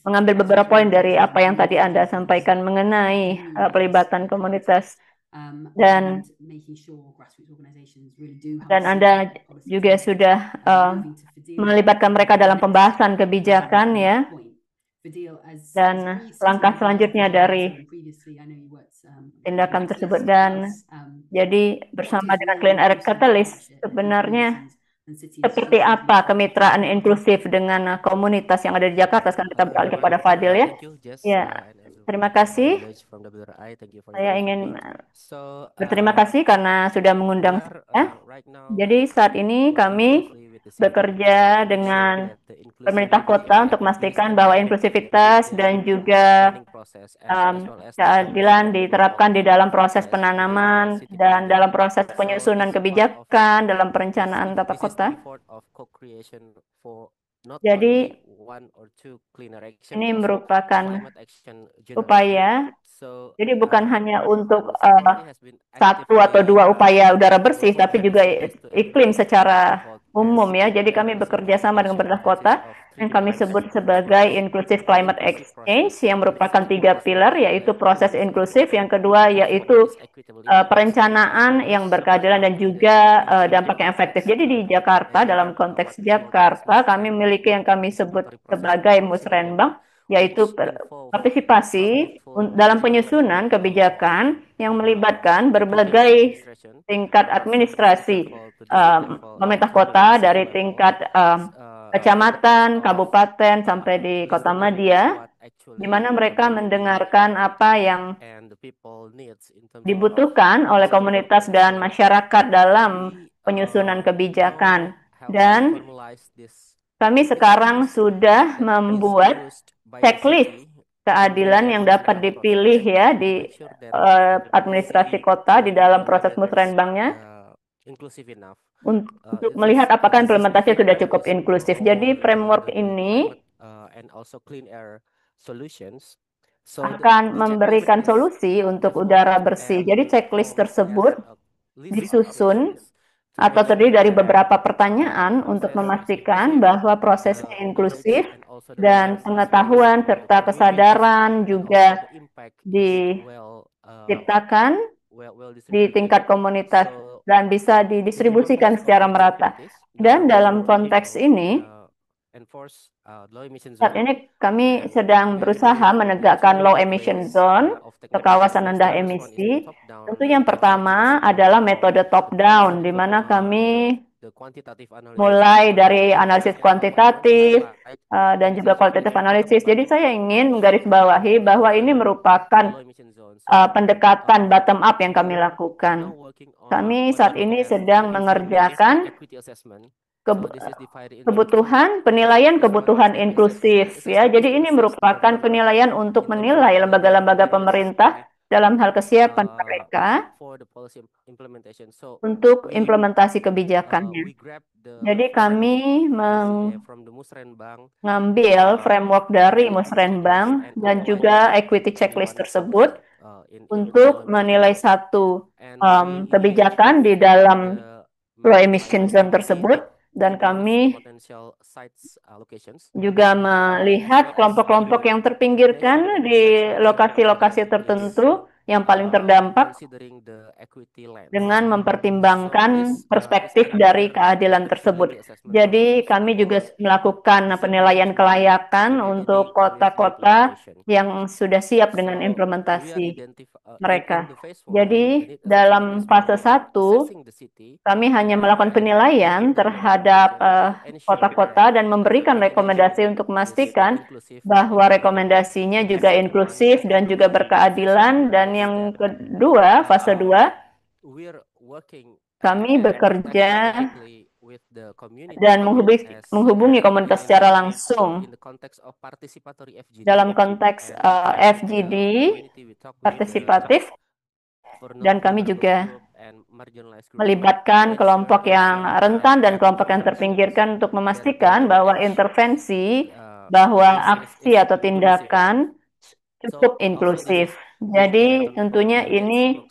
mengambil beberapa poin dari apa yang tadi Anda sampaikan mengenai pelibatan komunitas, dan Anda juga sudah melibatkan mereka dalam pembahasan kebijakan ya. Dan langkah selanjutnya dari tindakan tersebut. Dan jadi bersama dengan Clean Air Catalyst sebenarnya seperti apa kemitraan inklusif dengan komunitas yang ada di Jakarta? Sekarang kita beralih kepada Fadil ya. Ya, terima kasih. Saya ingin berterima kasih karena sudah mengundang saya. Jadi saat ini kami bekerja dengan pemerintah kota untuk memastikan bahwa inklusivitas dan juga keadilan diterapkan di dalam proses penanaman dan dalam proses penyusunan kebijakan dalam perencanaan tata kota. Jadi ini merupakan upaya. Jadi bukan hanya untuk satu atau dua upaya udara bersih, tapi juga iklim secara umum ya. Jadi kami bekerja sama dengan pemerintah kota yang kami sebut sebagai Inclusive Climate Exchange yang merupakan 3 pilar, yaitu proses inklusif, yang kedua yaitu perencanaan yang berkeadilan dan juga dampak yang efektif. Jadi di Jakarta, dalam konteks Jakarta, kami memiliki yang kami sebut sebagai musrenbang, yaitu partisipasi dalam penyusunan kebijakan yang melibatkan berbagai tingkat administrasi pemerintah kota dari tingkat kecamatan, kabupaten, sampai di kota madya, di mana mereka mendengarkan apa yang dibutuhkan oleh komunitas dan masyarakat dalam penyusunan kebijakan. Dan kami sekarang sudah membuat checklist keadilan yang dapat dipilih ya di administrasi kota di dalam proses musrenbangnya untuk melihat apakah implementasinya sudah cukup inklusif. Jadi framework ini akan memberikan solusi untuk udara bersih. Jadi checklist tersebut disusun atau terdiri dari beberapa pertanyaan untuk memastikan bahwa prosesnya inklusif dan pengetahuan serta kesadaran juga diciptakan di tingkat komunitas dan bisa didistribusikan secara merata. Dan dalam konteks ini, saat ini kami sedang berusaha menegakkan low emission zone atau kawasan rendah emisi. Tentu yang pertama adalah metode top down, di mana kami mulai dari analisis kuantitatif dan juga kualitatif analisis. Jadi saya ingin menggarisbawahi bahwa ini merupakan pendekatan bottom up yang kami lakukan. Kami saat ini sedang mengerjakan kebutuhan penilaian kebutuhan inklusif ya. Jadi ini merupakan penilaian untuk menilai lembaga-lembaga pemerintah dalam hal kesiapan mereka untuk implementasi kebijakannya. Jadi kami mengambil framework dari musrenbang dan juga equity checklist tersebut untuk menilai satu kebijakan di dalam low emission zone tersebut. Dan kami juga melihat kelompok-kelompok yang terpinggirkan di lokasi-lokasi tertentu yang paling terdampak dengan mempertimbangkan perspektif dari keadilan tersebut. Jadi kami juga melakukan penilaian kelayakan untuk kota-kota yang sudah siap dengan implementasi mereka. Jadi dalam fase 1 kami hanya melakukan penilaian terhadap kota-kota dan memberikan rekomendasi untuk memastikan bahwa rekomendasinya juga inklusif dan juga berkeadilan. Dan yang kedua, fase 2, kami bekerja dan menghubungi komunitas secara langsung dalam konteks FGD partisipatif, dan kami juga melibatkan kelompok yang rentan dan kelompok yang terpinggirkan untuk memastikan bahwa intervensi, bahwa aksi atau tindakan cukup inklusif. Jadi tentunya ini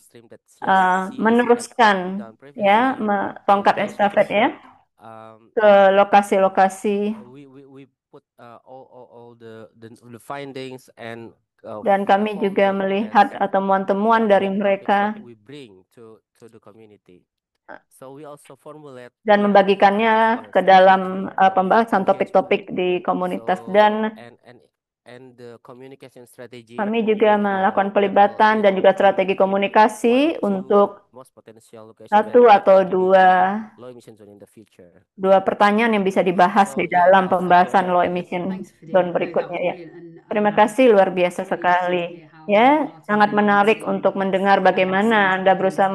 meneruskan ya tongkat estafet ya ke lokasi-lokasi, dan kami juga melihat temuan-temuan dari mereka dan membagikannya ke dalam pembahasan topik-topik di komunitas. Dan kami juga melakukan pelibatan dan juga strategi komunikasi untuk satu atau dua pertanyaan yang bisa dibahas di dalam pembahasan low emission zone berikutnya ya. Terima kasih, luar biasa sekali. Ya, sangat menarik untuk mendengar bagaimana Anda berusaha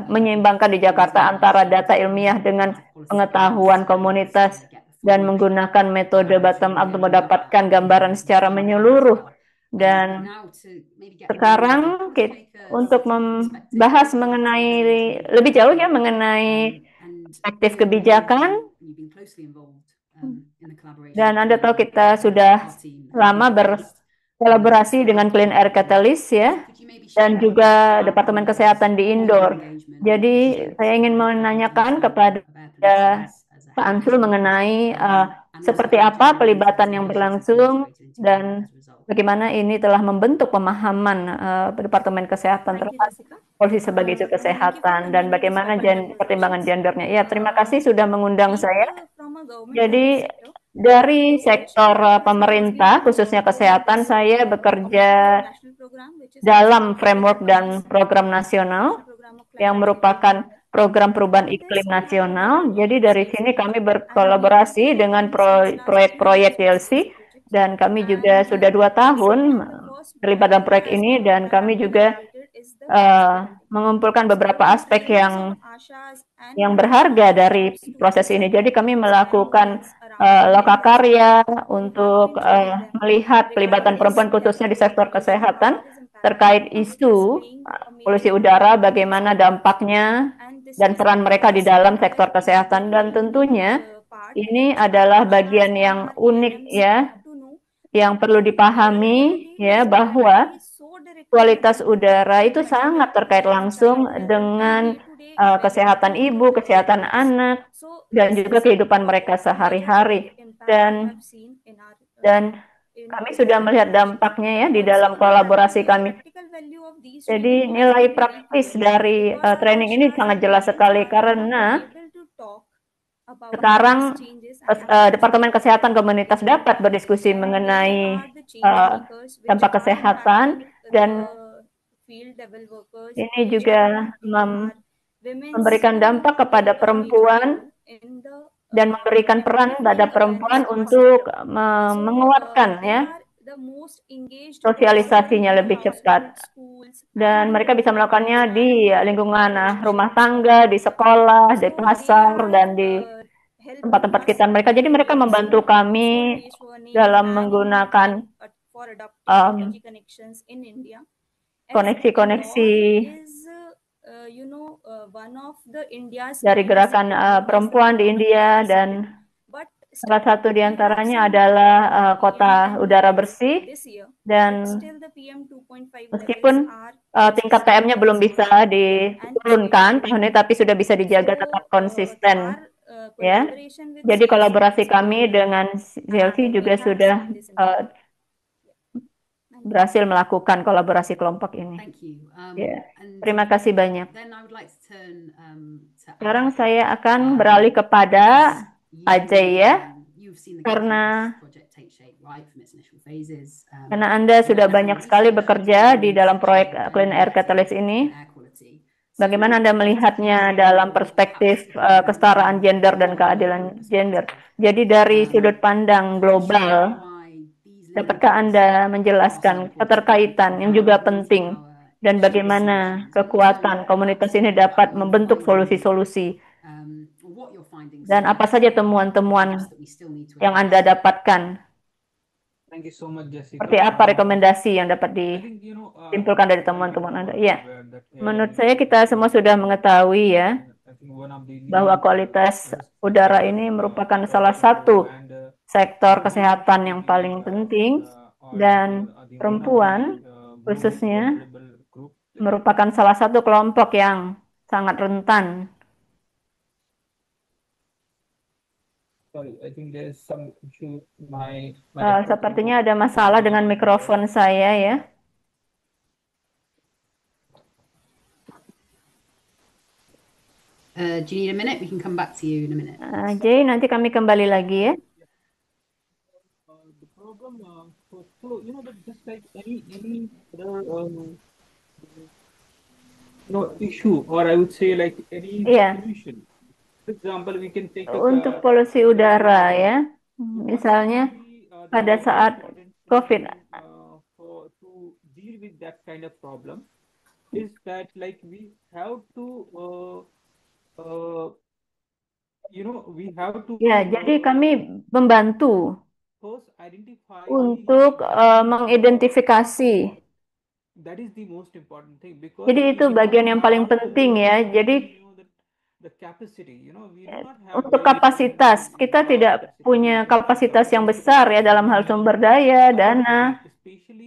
menyeimbangkan di Jakarta antara data ilmiah dengan pengetahuan komunitas dan menggunakan metode bottom up untuk mendapatkan gambaran secara menyeluruh. Dan sekarang untuk membahas mengenai lebih jauh ya mengenai perspektif kebijakan, dan Anda tahu kita sudah lama berkolaborasi dengan Clean Air Catalyst ya, dan juga Departemen Kesehatan di Indore. Jadi saya ingin menanyakan kepada Pak Ansul mengenai seperti apa pelibatan yang berlangsung dan bagaimana ini telah membentuk pemahaman Departemen Kesehatan terhadap polisi sebagai isu kesehatan dan bagaimana pertimbangan gendernya. Ya, terima kasih sudah mengundang saya. Jadi dari sektor pemerintah, khususnya kesehatan, saya bekerja dalam framework dan program nasional yang merupakan program perubahan iklim nasional. Jadi dari sini kami berkolaborasi dengan proyek-proyek YLC dan kami juga sudah 2 tahun terlibat dalam proyek ini dan kami juga mengumpulkan beberapa aspek yang berharga dari proses ini. Jadi kami melakukan lokakarya untuk melihat pelibatan perempuan khususnya di sektor kesehatan terkait isu polusi udara, bagaimana dampaknya dan peran mereka di dalam sektor kesehatan. Dan tentunya ini adalah bagian yang unik ya, yang perlu dipahami ya, bahwa kualitas udara itu sangat terkait langsung dengan kesehatan ibu, kesehatan anak, dan juga kehidupan mereka sehari-hari. Dan kami sudah melihat dampaknya ya di dalam kolaborasi kami. Jadi nilai praktis dari training ini sangat jelas sekali karena sekarang Departemen Kesehatan Komunitas dapat berdiskusi mengenai dampak kesehatan dan ini juga memberikan dampak kepada perempuan dan memberikan peran pada perempuan untuk menguatkan ya sosialisasinya lebih cepat. Dan mereka bisa melakukannya di lingkungan rumah tangga, di sekolah, di pasar, dan di tempat-tempat sekitar mereka. Jadi mereka membantu kami dalam menggunakan koneksi-koneksi dari gerakan perempuan di India, dan salah satu di antaranya adalah kota udara bersih. Dan meskipun tingkat PM-nya belum bisa diturunkan tahun ini, tapi sudah bisa dijaga tetap konsisten ya. Jadi kolaborasi kami dengan CLC juga sudah berhasil melakukan kolaborasi kelompok ini. Ya, terima kasih banyak. Sekarang saya akan beralih kepada Ajay ya, karena Anda sudah banyak sekali bekerja di dalam proyek Clean Air Catalyst ini. Bagaimana Anda melihatnya dalam perspektif kesetaraan gender dan keadilan gender? Jadi dari sudut pandang global, dapatkah Anda menjelaskan keterkaitan yang juga penting dan bagaimana kekuatan komunitas ini dapat membentuk solusi-solusi? Dan apa saja temuan-temuan yang Anda dapatkan? Seperti apa rekomendasi yang dapat disimpulkan dari temuan-temuan Anda? Ya, menurut saya kita semua sudah mengetahui ya bahwa kualitas udara ini merupakan salah satu sektor kesehatan yang paling penting, dan perempuan khususnya merupakan salah satu kelompok yang sangat rentan. Sepertinya ada masalah dengan mikrofon saya ya. Do you need a minute? We can come back to you in a minute. Jay, nanti kami kembali lagi ya. The problem, so just like any other issue, or I would say like any Iya, pollution. For example, we can take untuk polusi udara ya. Misalnya the pada most saat important COVID. solution to deal with that kind of problem is that like we have to we have to Ya, jadi kami membantu first identify untuk mengidentifikasi. that is the most important thing because Jadi itu bagian yang paling penting ya. Jadi the capacity, we do not have untuk kapasitas, kita tidak punya kapasitas yang besar ya dalam hal sumber daya, dana,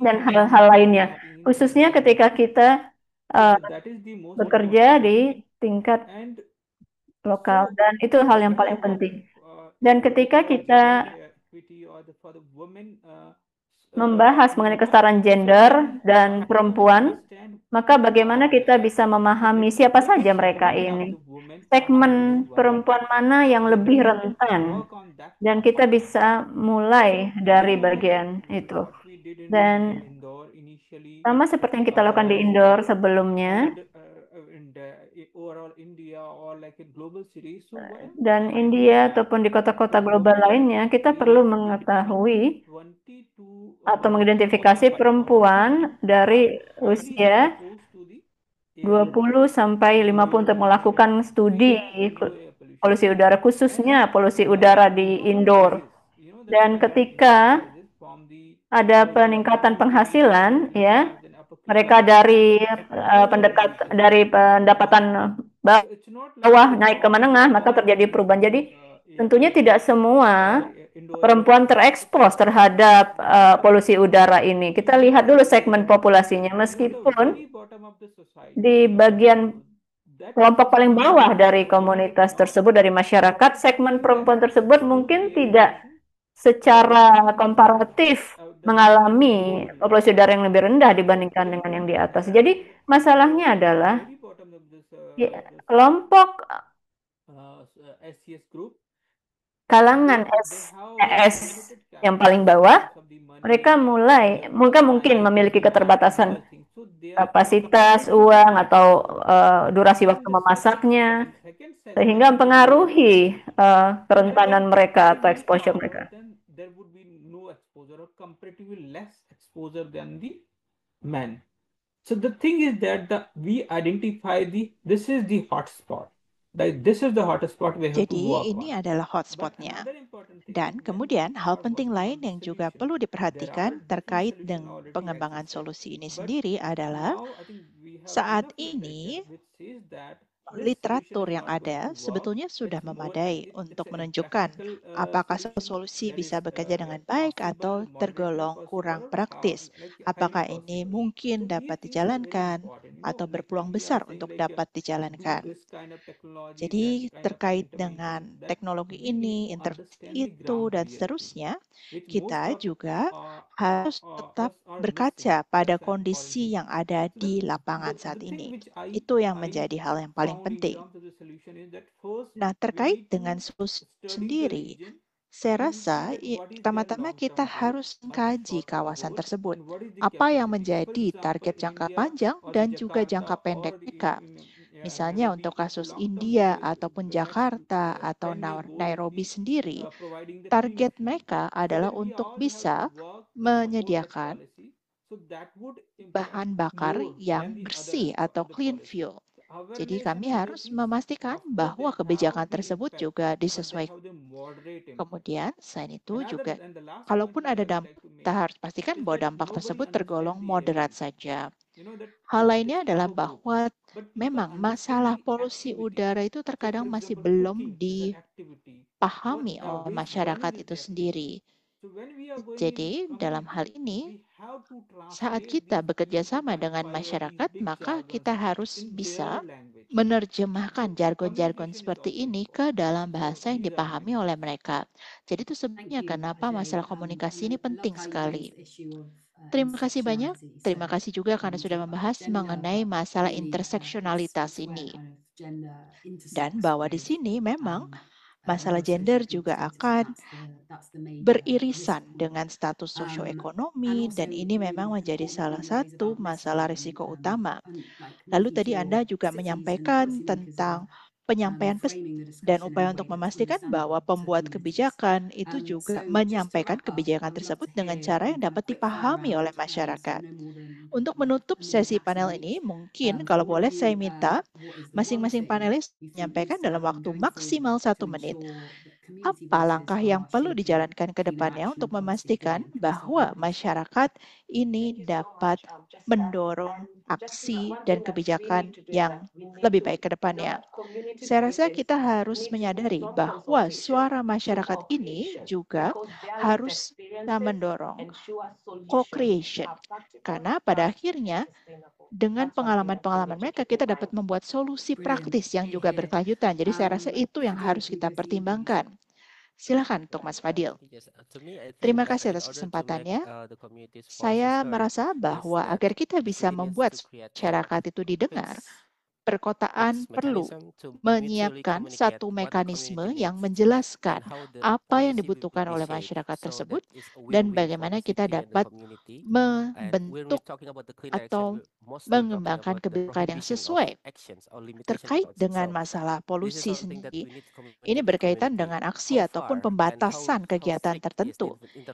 dan hal-hal lainnya. Khususnya ketika kita bekerja di tingkat lokal, dan itu hal yang paling penting. Dan ketika kita membahas mengenai kesetaraan gender dan perempuan, maka bagaimana kita bisa memahami siapa saja mereka ini, segmen perempuan mana yang lebih rentan, dan kita bisa mulai dari bagian itu. Dan sama seperti yang kita lakukan di Indore sebelumnya, dan India ataupun di kota-kota global lainnya, kita perlu mengetahui atau mengidentifikasi perempuan dari usia 20 sampai 50 untuk melakukan studi polusi udara, khususnya polusi udara di Indore. Dan ketika ada peningkatan penghasilan, ya, mereka dari pendapatan bawah naik ke menengah, maka terjadi perubahan. Jadi tentunya tidak semua perempuan terekspos terhadap polusi udara ini. Kita lihat dulu segmen populasinya, meskipun di bagian kelompok paling bawah dari komunitas tersebut, dari masyarakat, segmen perempuan tersebut mungkin tidak secara komparatif mengalami polusi udara yang lebih rendah dibandingkan dengan yang di atas. Jadi masalahnya adalah kelompok kalangan SES yang paling bawah, mereka mungkin memiliki keterbatasan kapasitas, uang, atau durasi waktu memasaknya, sehingga mempengaruhi kerentanan mereka atau exposure mereka. There would be no exposure or comparatively less exposure than the men. So the thing is that we identify this is the hotspot. This is the hotspot we have to work Jadi ini adalah hotspotnya. Dan kemudian hal penting lain yang juga perlu diperhatikan terkait dengan pengembangan solusi ini sendiri adalah saat ini literatur yang ada sebetulnya sudah memadai untuk menunjukkan apakah solusi bisa bekerja dengan baik atau tergolong kurang praktis. Apakah ini mungkin dapat dijalankan atau berpeluang besar untuk dapat dijalankan. Jadi terkait dengan teknologi ini, internet itu, dan seterusnya, kita juga harus tetap berkaca pada kondisi yang ada di lapangan saat ini. Itu yang menjadi hal yang paling penting. Nah, terkait dengan solusi sendiri, saya rasa pertama-tama kita harus mengkaji kawasan tersebut. Apa yang menjadi target jangka panjang dan juga jangka pendek mereka. Misalnya untuk kasus India ataupun Jakarta atau Nairobi sendiri, target mereka adalah untuk bisa menyediakan bahan bakar yang bersih atau clean fuel. Jadi kami harus memastikan bahwa kebijakan tersebut juga disesuaikan. Kemudian selain itu juga, kalaupun ada dampak, kita harus pastikan bahwa dampak tersebut tergolong moderat saja. Hal lainnya adalah bahwa memang masalah polusi udara itu terkadang masih belum dipahami oleh masyarakat itu sendiri. Jadi dalam hal ini, saat kita bekerja sama dengan masyarakat, maka kita harus bisa menerjemahkan jargon-jargon seperti ini ke dalam bahasa yang dipahami oleh mereka. Jadi itu sebenarnya kenapa masalah komunikasi ini penting sekali. Terima kasih banyak. intersectionality. Terima So kasih juga karena sudah membahas gender, mengenai masalah really, interseksionalitas it's where ini. kind of gender Dan intersects bahwa di with sini memang masalah your gender socioeconomic juga status, akan and that's the major beririsan risk pool. dengan status And sosioekonomi, also dan ini really memang menjadi salah important worries satu about masalah messaging risiko and utama. like Lalu making tadi Anda sure juga cities and menyampaikan policymakers tentang are penyampaian pesan framing the dan discussion in upaya a untuk way that's memastikan bahwa understandable to pembuat communities. kebijakan itu juga So just to menyampaikan wrap up, kebijakan I would love tersebut to dengan hear cara yang kind of dapat quick fire dipahami round, oleh so masyarakat. no more than Untuk like menutup a minute sesi maximum panel each. ini, mungkin For kalau all of boleh you, saya minta what is the one masing-masing thing panelis you think menyampaikan needs to dalam happen waktu going maksimal forward 1 to menit. ensure that community Apa voices langkah yang are perlu shaping dijalankan ke cleaner depannya action untuk and policy for the memastikan increased bahwa awareness? masyarakat ini dapat mendorong aksi dan kebijakan yang lebih baik ke depannya? Saya rasa kita harus menyadari bahwa suara masyarakat ini juga harus kita mendorong co-creation. Karena pada akhirnya dengan pengalaman-pengalaman mereka kita dapat membuat solusi praktis yang juga berkelanjutan. Jadi saya rasa itu yang harus kita pertimbangkan. Silakan untuk Mas Fadil. Yes, to me, I Terima think that kasih in atas order to make kesempatannya. the community's voices Saya heard, merasa is bahwa that agar kita the bisa city needs membuat to create masyarakat itu didengar, perkotaan perlu mechanism to mutually menyiapkan communicate satu what the mekanisme community yang needs menjelaskan and how the apa yang policy will be dibutuhkan oleh shaped masyarakat so that tersebut is a dan win-win for bagaimana the kita city and the dapat community. And when we're membentuk talking about the clean action, atau we're mostly talking mengembangkan about the kebijakan yang prohibition of sesuai actions or limitation terkait about dengan itself. masalah This is polusi something that sendiri. we need to communicate Ini to the berkaitan community. dengan aksi How ataupun far and pembatasan how kegiatan strict is the tertentu.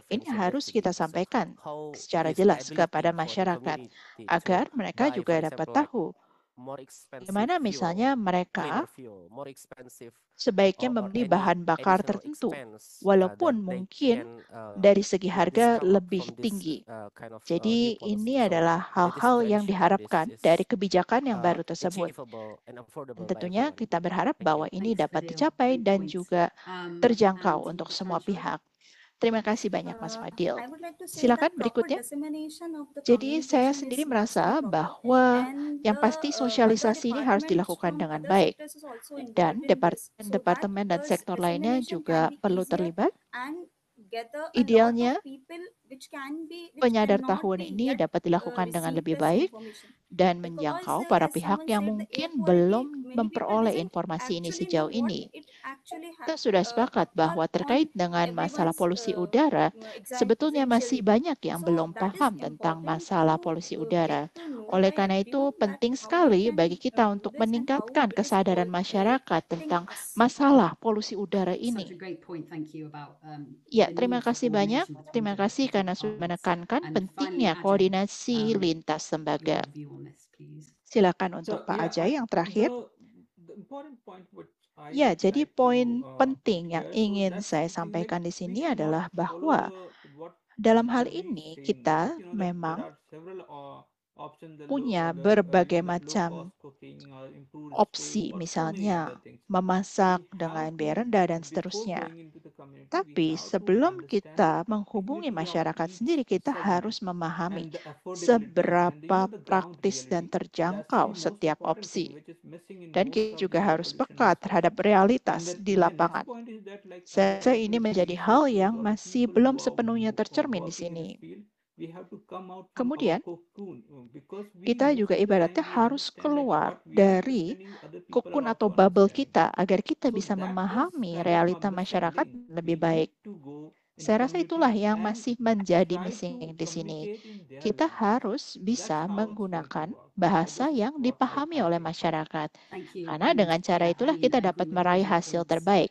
Ini intervention that harus we kita give? So sampaikan how secara is the jelas ability kepada for the masyarakat community to agar mereka buy, juga for dapat example, like tahu more expensive bagaimana fuel, misalnya mereka cleaner fuel, more expensive, sebaiknya or membeli any bahan bakar additional tertentu, expense that walaupun they mungkin can dari segi this harga come up lebih from this tinggi. kind of new Jadi policy. ini So adalah that is hal-hal to yang ensure this diharapkan is dari kebijakan yang baru tersebut. achievable and Dan affordable by tentunya everyone. kita berharap Thank you. bahwa ini Thanks, dapat Fadil. dicapai Great dan points. juga And terjangkau untuk Dr. semua Kanchal? pihak. Terima kasih banyak Mas Fadil. I would like to say Silakan that proper berikutnya. dissemination of the Jadi saya communication sendiri is must be merasa proper, bahwa and yang the pasti other sosialisasi ini harus departments dilakukan from dengan other baik. sectors is also involved Dan in this, so that departemen-departemen dan the sektor lainnya dissemination juga can be perlu easier terlibat. and gather a lot Idealnya, of people which cannot penyadartahuan be ini yet dapat dilakukan dengan receive lebih this baik information. dan Because menjangkau para as pihak someone yang said, the air mungkin quality, belum many people memperoleh doesn't informasi ini actually know sejauh what ini. it actually Kita sudah sepakat bahwa terkait dengan masalah polusi udara, sebetulnya masih banyak yang belum paham tentang masalah polusi udara. Oleh karena itu, penting sekali bagi kita untuk meningkatkan kesadaran masyarakat tentang masalah polusi udara Such a ini. great point. Thank you about Ya, the terima need for kasih banyak. coordination Terima between kasih karena sudah departments. menekankan And pentingnya finally, Ajay, koordinasi lintas lembaga. your view on this, please. Silakan So untuk Pak yeah, Ajay yang terakhir. the important point which I Ya, would jadi like poin to penting yang share, so ingin that's saya the thing, like sampaikan di we sini should adalah not bahwa follow what dalam hal every ini saying, kita that that memang there are several options, punya the berbagai low macam cost cooking or improved opsi, stove or so many misalnya other things. memasak We dengan have biaya to, rendah dan before seterusnya. going into the community, we Tapi have to sebelum understand kita the menghubungi dignity of masyarakat each sendiri, kita segment harus memahami and the affordability and seberapa the ground praktis dan reality. That's terjangkau the most setiap important opsi. thing which is missing in Dan most kita of juga the air harus pollution peka terhadap discussion. And realitas di the next lapangan. point is that, like, Saya rasa ini especially menjadi hal researchers yang or masih people belum who are sepenuhnya tercermin di working in sini. this field, we have to come out from our Kemudian, cocoon, because we kita most juga of the ibaratnya time we harus understand, like, keluar what we are dari understanding, other people kokun are atau also bubble understanding. kita agar kita So bisa that is memahami kind of a realita missing masyarakat link. lebih We baik. need to go in Saya rasa itulah communities yang and masih menjadi try missing to di sini. communicate in their Kita language. harus That's bisa how it's going to menggunakan work. So bahasa this is yang what dipahami I oleh think. masyarakat. Thank you. Karena And dengan cara yeah, I itulah mean, kita agree dapat with meraih Ajay's hasil points. terbaik.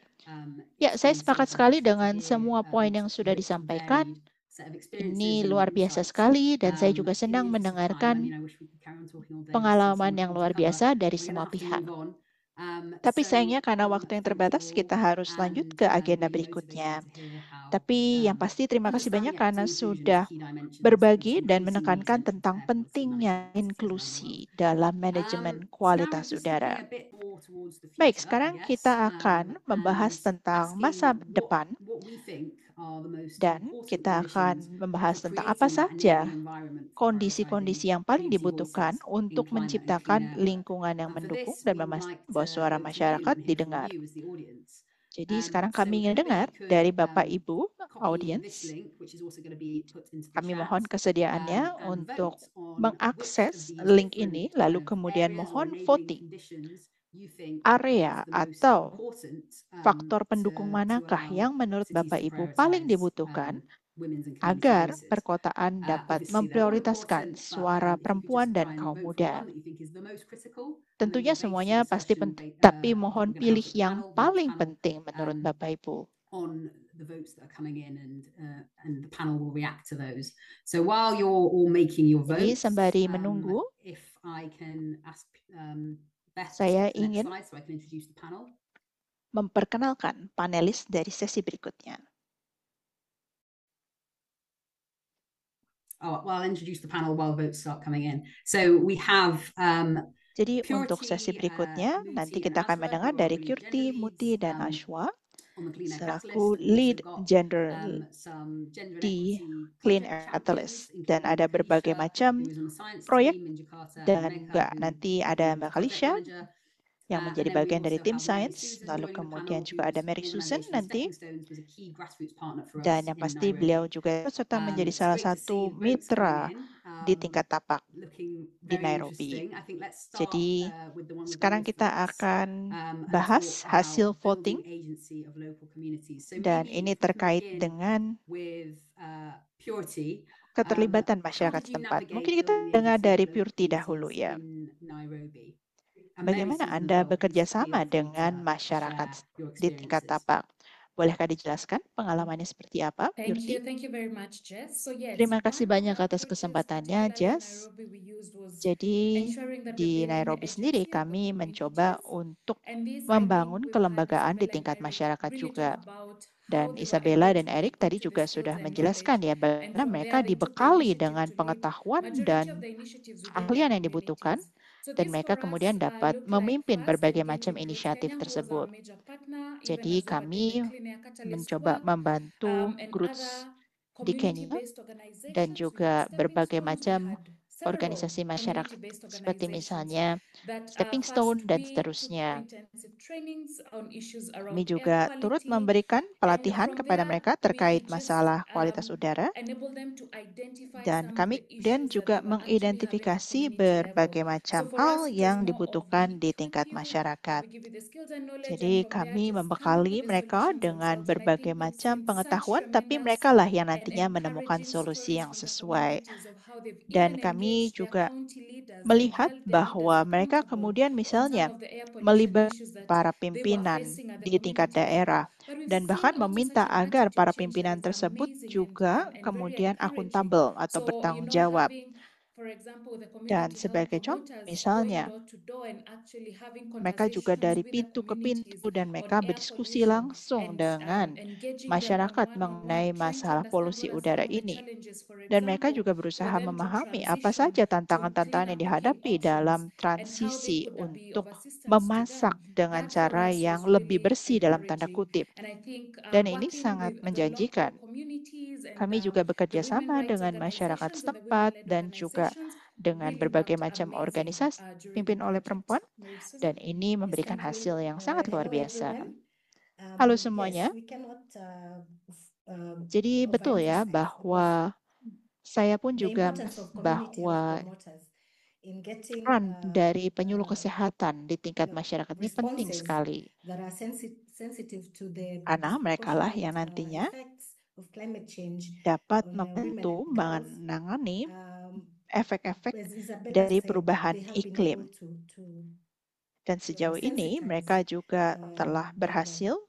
Ya, saya Extremely sepakat super sekali interesting to dengan hear semua poin yang sudah rich and disampaikan. varied set of Ini experiences luar and biasa insights. sekali dan saya juga In the senang interest of time, I mendengarkan mean, I wish we could carry on talking all day. There's so pengalaman much yang more to luar cover. biasa dari We're going to semua have to pihak. move on. Tapi So sayangnya karena waktu yang thank you terbatas, all, kita harus lanjut and ke agenda really berikutnya. motivating to hear how Tapi yang pasti terima kasih understanding banyak karena equity inclusion is sudah key dimensions berbagi is dan increasingly menekankan central to tentang air policy pentingnya management around the inklusi world. dalam manajemen So now kualitas we're just looking udara. a bit more towards the Baik, future, I sekarang guess, kita akan membahas and tentang masa asking depan what we think are the most dan important kita akan conditions membahas for tentang apa creating that saja enabling environment for kondisi-kondisi prioritizing yang paling community dibutuhkan voices in untuk climate and clean menciptakan air work. lingkungan yang And for mendukung this, dan we would memastikan like bahwa to suara go to you masyarakat and hear from didengar. you as the audience. Jadi sekarang So kami ingin whoever dengar you could dari Bapak Ibu audience, kami mohon kesediaannya untuk mengakses link ini, lalu kemudian mohon voting area atau faktor pendukung manakah yang menurut Bapak Ibu paling dibutuhkan agar perkotaan dapat memprioritaskan suara perempuan dan kaum muda. Tentunya semuanya pasti penting, tapi mohon pilih yang paling penting menurut Bapak Ibu. on the votes that are coming in, and the panel will react to those. So while you're all making your Jadi votes, sembari menunggu, if I can ask Beth to saya skip the next ingin slide so I can introduce the panel. memperkenalkan panelis dari sesi berikutnya. Oh, well, I'll introduce the panel while votes start coming in. So we have Jadi untuk sesi berikutnya, nanti kita akan mendengar dari Kyrti, Muti, dan Ashwa selaku lead gender di Clean Air Catalyst. Dan ada berbagai macam proyek dan juga nanti ada Mbak Kalisha yang menjadi bagian dari tim sains, lalu kemudian juga ada Mary Susan nanti, dan yang pasti beliau juga serta menjadi salah satu mitra di tingkat tapak di Nairobi. Jadi sekarang kita akan bahas hasil voting dan ini terkait dengan keterlibatan masyarakat setempat. Mungkin kita dengar dari Purti dahulu ya. Bagaimana Anda bekerja sama dengan masyarakat di tingkat tapak? Bolehkah dijelaskan pengalamannya seperti apa, Purti? Terima kasih banyak atas kesempatannya, Jess. Jadi di Nairobi sendiri kami mencoba untuk membangun kelembagaan di tingkat masyarakat juga. Dan Isabella dan Eric tadi juga sudah menjelaskan ya bagaimana mereka dibekali dengan pengetahuan dan keahlian yang dibutuhkan dan mereka kemudian dapat memimpin berbagai macam inisiatif tersebut. Jadi kami mencoba membantu groups di Kenya dan juga berbagai macam organisasi masyarakat seperti misalnya Stepping Stone dan seterusnya. Kami juga turut memberikan pelatihan kepada mereka terkait masalah kualitas udara dan kami kemudian juga mengidentifikasi berbagai macam hal yang dibutuhkan di tingkat masyarakat. Jadi kami membekali mereka dengan berbagai macam pengetahuan, tapi mereka lah yang nantinya menemukan solusi yang sesuai. Dan kami juga melihat bahwa mereka kemudian misalnya melibatkan para pimpinan di tingkat daerah dan bahkan meminta agar para pimpinan tersebut juga kemudian akuntabel atau bertanggung jawab. Dan sebagai contoh misalnya, mereka juga dari pintu ke pintu dan mereka berdiskusi langsung dengan masyarakat mengenai masalah polusi udara ini. Dan mereka juga berusaha memahami apa saja tantangan-tantangan yang dihadapi dalam transisi untuk memasak dengan cara yang lebih bersih dalam tanda kutip. Dan ini sangat menjanjikan. Kami juga bekerja sama dengan masyarakat setempat dan juga dengan berbagai macam organisasi dipimpin oleh perempuan dan ini memberikan hasil yang sangat luar biasa. Halo semuanya. Jadi betul ya bahwa saya pun juga bahwa peran dari penyuluh kesehatan di tingkat masyarakat ini penting sekali. Karena mereka lah yang nantinya dapat membantu menangani efek-efek dari perubahan iklim. Dan sejauh ini mereka juga telah berhasil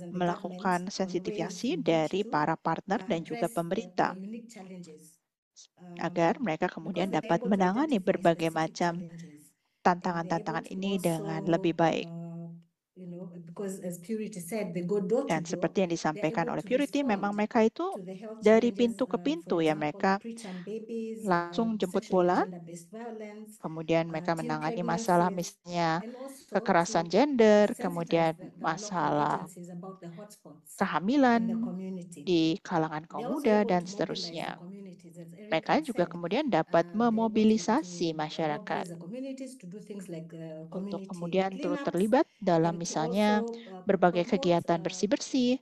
melakukan sensitifikasi dari para partner dan juga pemerintah agar mereka kemudian dapat menangani berbagai macam tantangan-tantangan ini dengan lebih baik. Dan seperti yang disampaikan oleh Purity, memang mereka itu dari pintu ke pintu ya, mereka langsung jemput bola, kemudian mereka menangani masalah misalnya kekerasan gender, kemudian masalah kehamilan di kalangan kaum muda, dan seterusnya. Mereka juga kemudian dapat memobilisasi masyarakat untuk kemudian turut terlibat dalam misalnya berbagai kegiatan bersih-bersih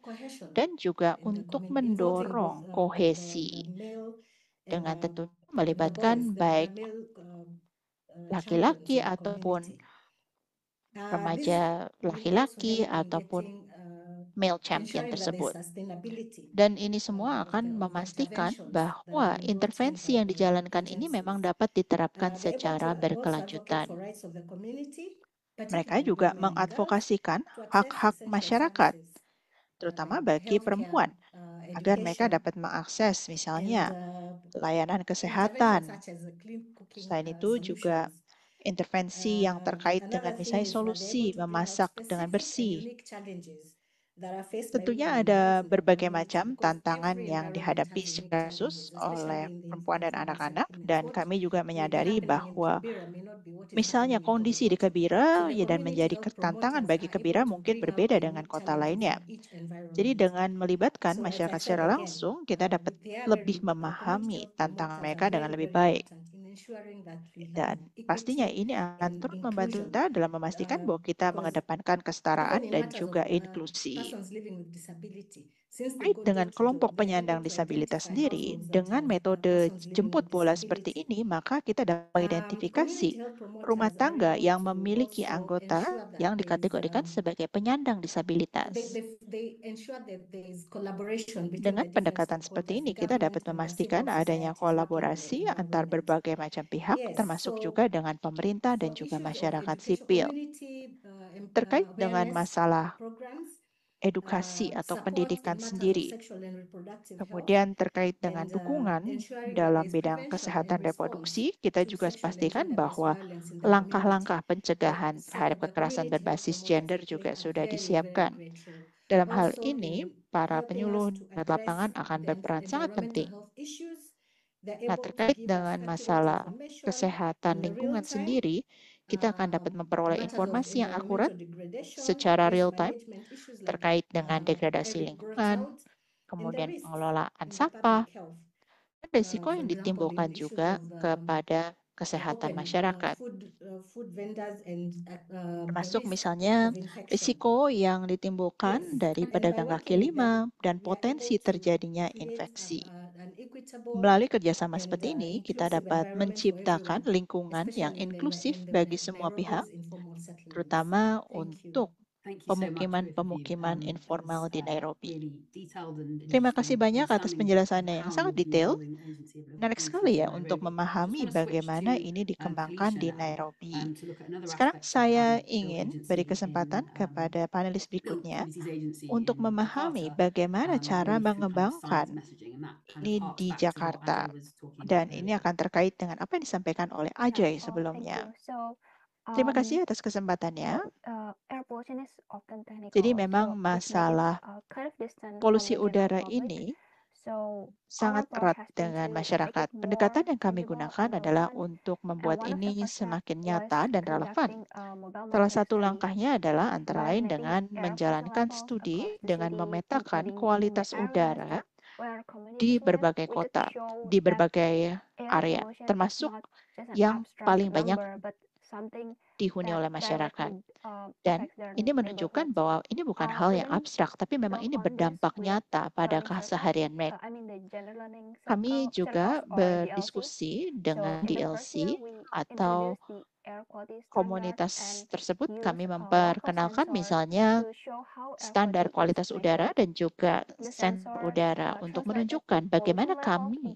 dan juga untuk mendorong kohesi dengan tentunya melibatkan baik laki-laki ataupun remaja laki-laki ataupun male champion tersebut. Dan ini semua akan memastikan bahwa intervensi yang dijalankan ini memang dapat diterapkan secara berkelanjutan. Mereka juga mengadvokasikan hak-hak masyarakat, terutama bagi perempuan, agar mereka dapat mengakses misalnya layanan kesehatan. Selain itu juga intervensi yang terkait dengan misalnya solusi memasak dengan bersih. Tentunya ada berbagai macam tantangan yang dihadapi secara khusus oleh perempuan dan anak-anak, dan kami juga menyadari bahwa misalnya kondisi di Kebira dan menjadi tantangan bagi Kebira mungkin berbeda dengan kota lainnya. Jadi dengan melibatkan masyarakat secara langsung, kita dapat lebih memahami tantangan mereka dengan lebih baik. Dan pastinya ini akan turut membantu kita dalam memastikan bahwa kita mengedepankan kesetaraan dan juga inklusi. Terkait dengan kelompok penyandang disabilitas sendiri, dengan metode jemput bola seperti ini, maka kita dapat mengidentifikasi rumah tangga yang memiliki anggota yang dikategorikan sebagai penyandang disabilitas. Dengan pendekatan seperti ini, kita dapat memastikan adanya kolaborasi antar berbagai macam pihak, termasuk juga dengan pemerintah dan juga masyarakat sipil. Terkait dengan masalah edukasi atau pendidikan sendiri, kemudian terkait dengan dukungan dalam bidang kesehatan reproduksi, kita juga pastikan bahwa langkah-langkah pencegahan terhadap kekerasan berbasis gender juga sudah disiapkan. Dalam hal ini, para penyuluh di lapangan akan berperan sangat penting. Nah, terkait dengan masalah kesehatan lingkungan sendiri, kita akan dapat memperoleh informasi yang akurat secara real time terkait dengan degradasi lingkungan, kemudian pengelolaan sampah, dan risiko yang ditimbulkan juga kepada kesehatan masyarakat. Termasuk misalnya risiko yang ditimbulkan dari pedagang kaki lima dan potensi terjadinya infeksi. Melalui kerjasama seperti ini, kita dapat menciptakan lingkungan yang inklusif bagi semua pihak, terutama untuk pemukiman-pemukiman informal di Nairobi. Terima kasih banyak atas penjelasannya yang sangat detail. Menarik sekali ya untuk memahami bagaimana ini dikembangkan di Nairobi. Sekarang saya ingin beri kesempatan kepada panelis berikutnya untuk memahami bagaimana cara mengembangkan ini di Jakarta. Dan ini akan terkait dengan apa yang disampaikan oleh Ajay sebelumnya. Terima kasih atas kesempatannya. Jadi memang masalah polusi udara ini sangat erat dengan masyarakat. Pendekatan yang kami gunakan adalah untuk membuat ini semakin nyata dan relevan. Salah satu langkahnya adalah antara lain dengan menjalankan studi dengan memetakan kualitas udara di berbagai kota, di berbagai area, termasuk yang paling banyak dihuni oleh masyarakat. Dan ini menunjukkan bahwa ini bukan hal yang abstrak, tapi memang ini berdampak nyata pada keseharian mereka. Kami juga berdiskusi dengan DLC atau komunitas tersebut. Kami memperkenalkan misalnya standar kualitas udara dan juga sensor udara untuk menunjukkan bagaimana kami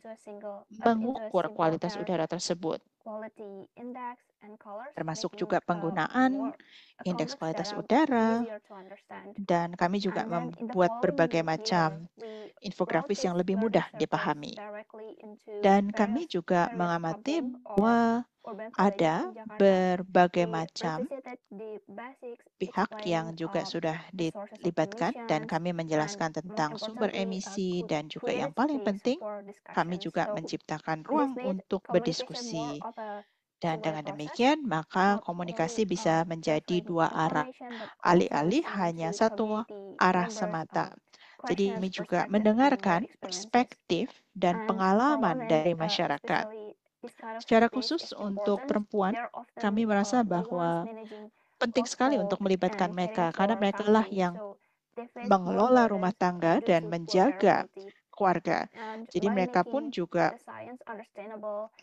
mengukur kualitas udara tersebut. Termasuk juga penggunaan indeks kualitas udara, dan kami juga membuat berbagai macam infografis yang lebih mudah dipahami. Dan kami juga mengamati bahwa ada berbagai macam pihak yang juga sudah dilibatkan, dan kami menjelaskan tentang sumber emisi, dan juga yang paling penting, kami juga menciptakan ruang untuk berdiskusi. Dan dengan demikian, maka komunikasi bisa menjadi dua arah, alih-alih hanya satu arah semata. Jadi kami juga mendengarkan perspektif dan pengalaman dari masyarakat. Secara khusus untuk perempuan, kami merasa bahwa penting sekali untuk melibatkan mereka karena mereka lah yang mengelola rumah tangga dan menjaga keluarga. Jadi mereka pun juga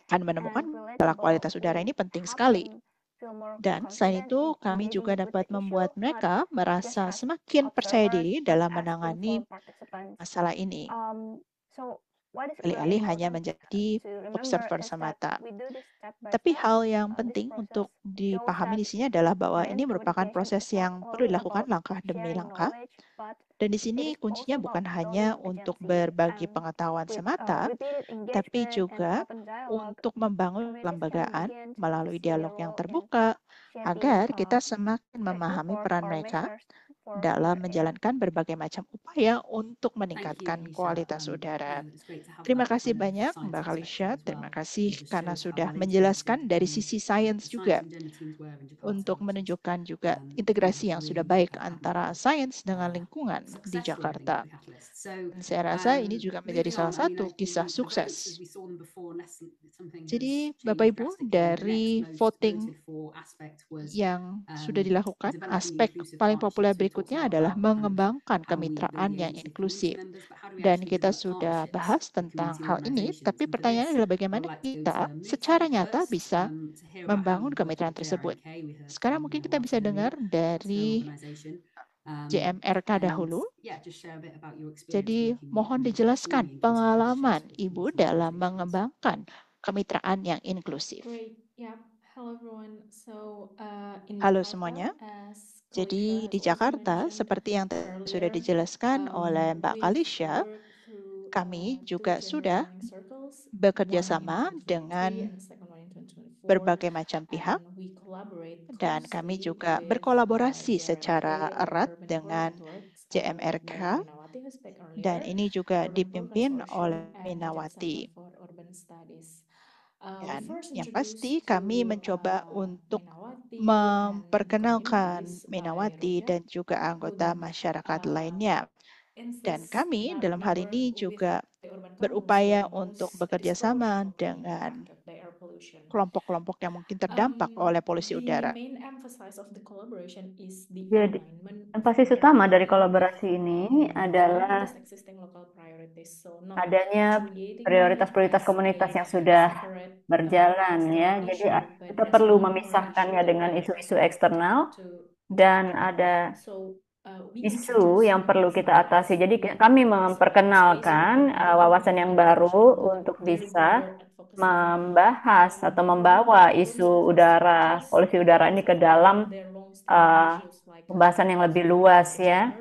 akan menemukan bahwa kualitas udara ini penting sekali. Dan selain itu, kami juga dapat membuat mereka merasa semakin percaya diri dalam menangani masalah ini, alih-alih hanya menjadi observer semata. Tapi hal yang penting untuk dipahami di sini adalah bahwa ini merupakan proses yang perlu dilakukan langkah demi langkah. Dan di sini kuncinya bukan hanya untuk berbagi pengetahuan semata, tapi juga untuk membangun kelembagaan melalui dialog yang terbuka, agar kita semakin memahami peran mereka dalam menjalankan berbagai macam upaya untuk meningkatkan kualitas udara. Terima kasih banyak Mbak Kalisha, terima kasih karena sudah menjelaskan dari sisi sains juga untuk menunjukkan juga integrasi yang sudah baik antara sains dengan lingkungan di Jakarta. Dan saya rasa ini juga menjadi salah satu kisah sukses. Jadi Bapak Ibu, dari voting yang sudah dilakukan, aspek paling populer berikutnya adalah mengembangkan kemitraan yang inklusif. Dan kita sudah bahas tentang hal ini, tapi pertanyaannya adalah bagaimana kita secara nyata bisa membangun kemitraan tersebut. Sekarang mungkin kita bisa dengar dari JMRK dahulu. Jadi mohon dijelaskan pengalaman Ibu dalam mengembangkan kemitraan yang inklusif. Halo semuanya. Jadi di Jakarta, seperti yang sudah dijelaskan oleh Mbak Kalisha, kami juga sudah bekerja sama dengan berbagai macam pihak dan kami juga berkolaborasi secara erat dengan JMRK dan ini juga dipimpin oleh Minawati. Dan yang pasti kami mencoba untuk memperkenalkan Minawati dan juga anggota masyarakat lainnya. Dan kami dalam hal ini juga berupaya untuk bekerja sama dengan kelompok-kelompok yang mungkin terdampak oleh polusi udara. Jadi, emphasis utama dari kolaborasi ini adalah adanya prioritas-prioritas komunitas yang sudah berjalan ya. Jadi kita perlu memisahkannya dengan isu-isu eksternal dan ada isu yang perlu kita atasi. Jadi kami memperkenalkan wawasan yang baru untuk bisa membahas atau membawa isu udara, polusi udara ini ke dalam pembahasan yang lebih luas ya.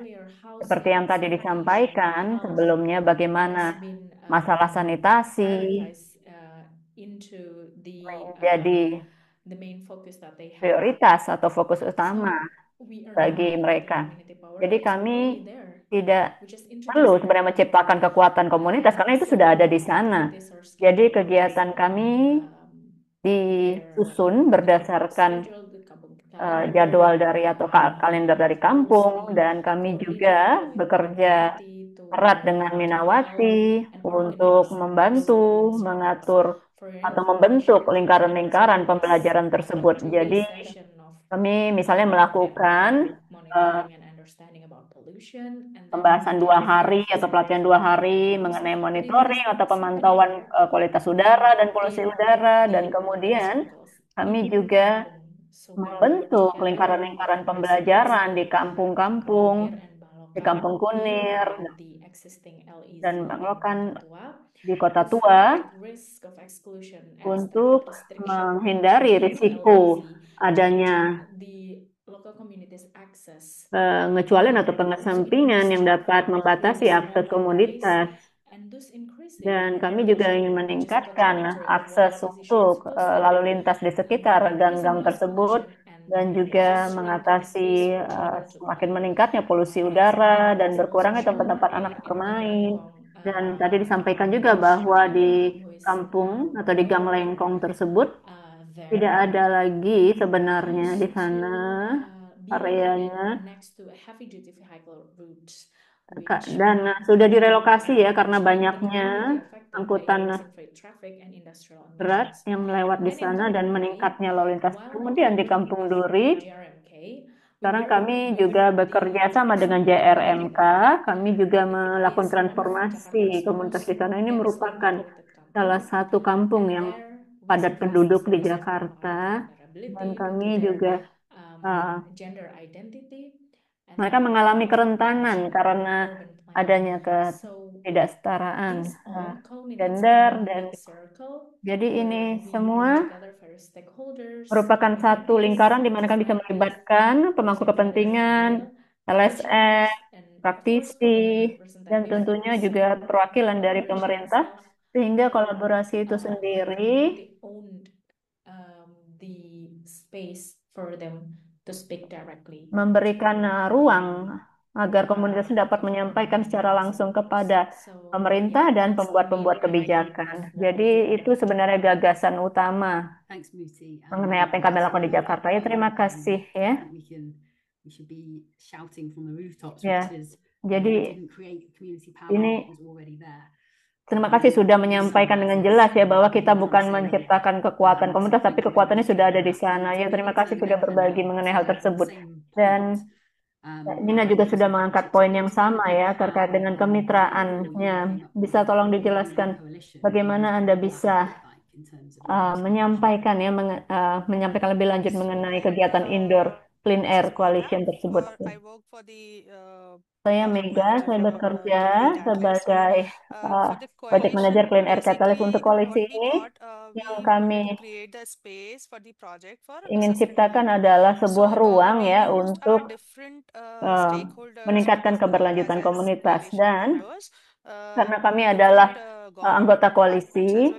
Seperti yang tadi disampaikan sebelumnya, bagaimana masalah sanitasi menjadi prioritas atau fokus utama bagi mereka. Jadi kami tidak perlu sebenarnya menciptakan kekuatan komunitas karena itu sudah ada di sana. Jadi kegiatan kami disusun berdasarkan jadwal dari atau kalender dari kampung dan kami juga bekerja erat dengan Minawati untuk membantu mengatur atau membentuk lingkaran-lingkaran pembelajaran tersebut. Jadi kami misalnya melakukan pembahasan 2 hari atau pelatihan 2 hari mengenai monitoring atau pemantauan kualitas udara dan polusi udara, dan kemudian kami juga membentuk lingkaran-lingkaran pembelajaran di kampung-kampung, di Kampung Kunir, dan Bang Lokan di Kota Tua untuk menghindari risiko adanya pengecualian atau pengesampingan yang dapat membatasi akses komunitas. Dan kami juga ingin meningkatkan akses untuk lalu lintas di sekitar gang-gang tersebut dan juga mengatasi semakin meningkatnya polusi udara dan berkurangnya tempat-tempat anak bermain. Dan tadi disampaikan juga bahwa di kampung atau di Gang Lengkong tersebut tidak ada lagi sebenarnya di sana areanya dan sudah direlokasi ya karena banyaknya angkutan berat yang melewat di sana dan meningkatnya lalu lintas. Kemudian di Kampung Duri, sekarang kami juga bekerja sama dengan JRMK. Kami juga melakukan transformasi komunitas di sana. Ini merupakan salah satu kampung yang padat penduduk di Jakarta. Dan kami juga uh, mereka mengalami kerentanan karena adanya ketidaksetaraan gender dan jadi ini semua merupakan satu lingkaran di mana kami bisa melibatkan pemangku kepentingan, LSM, praktisi, dan tentunya juga perwakilan dari pemerintah sehingga kolaborasi itu sendiri memberikan ruang agar komunitas dapat menyampaikan secara langsung kepada pemerintah dan pembuat-pembuat kebijakan. Jadi itu sebenarnya gagasan utama mengenai apa yang kami lakukan di Jakarta. Ya, terima kasih ya. Ya, jadi ini terima kasih sudah menyampaikan dengan jelas ya bahwa kita bukan menciptakan kekuatan komunitas, tapi kekuatannya sudah ada di sana. Ya, terima kasih sudah berbagi mengenai hal tersebut. Dan Nina juga sudah mengangkat poin yang sama ya terkait dengan kemitraannya. Bisa tolong dijelaskan bagaimana Anda bisa menyampaikan ya menyampaikan lebih lanjut mengenai kegiatan indoor clean air coalition tersebut. Saya Mega, saya bekerja sebagai project manager Clean Air Catalyst untuk koalisi ini. Yang kami ingin ciptakan adalah sebuah ruang ya untuk meningkatkan keberlanjutan komunitas dan karena kami adalah anggota koalisi,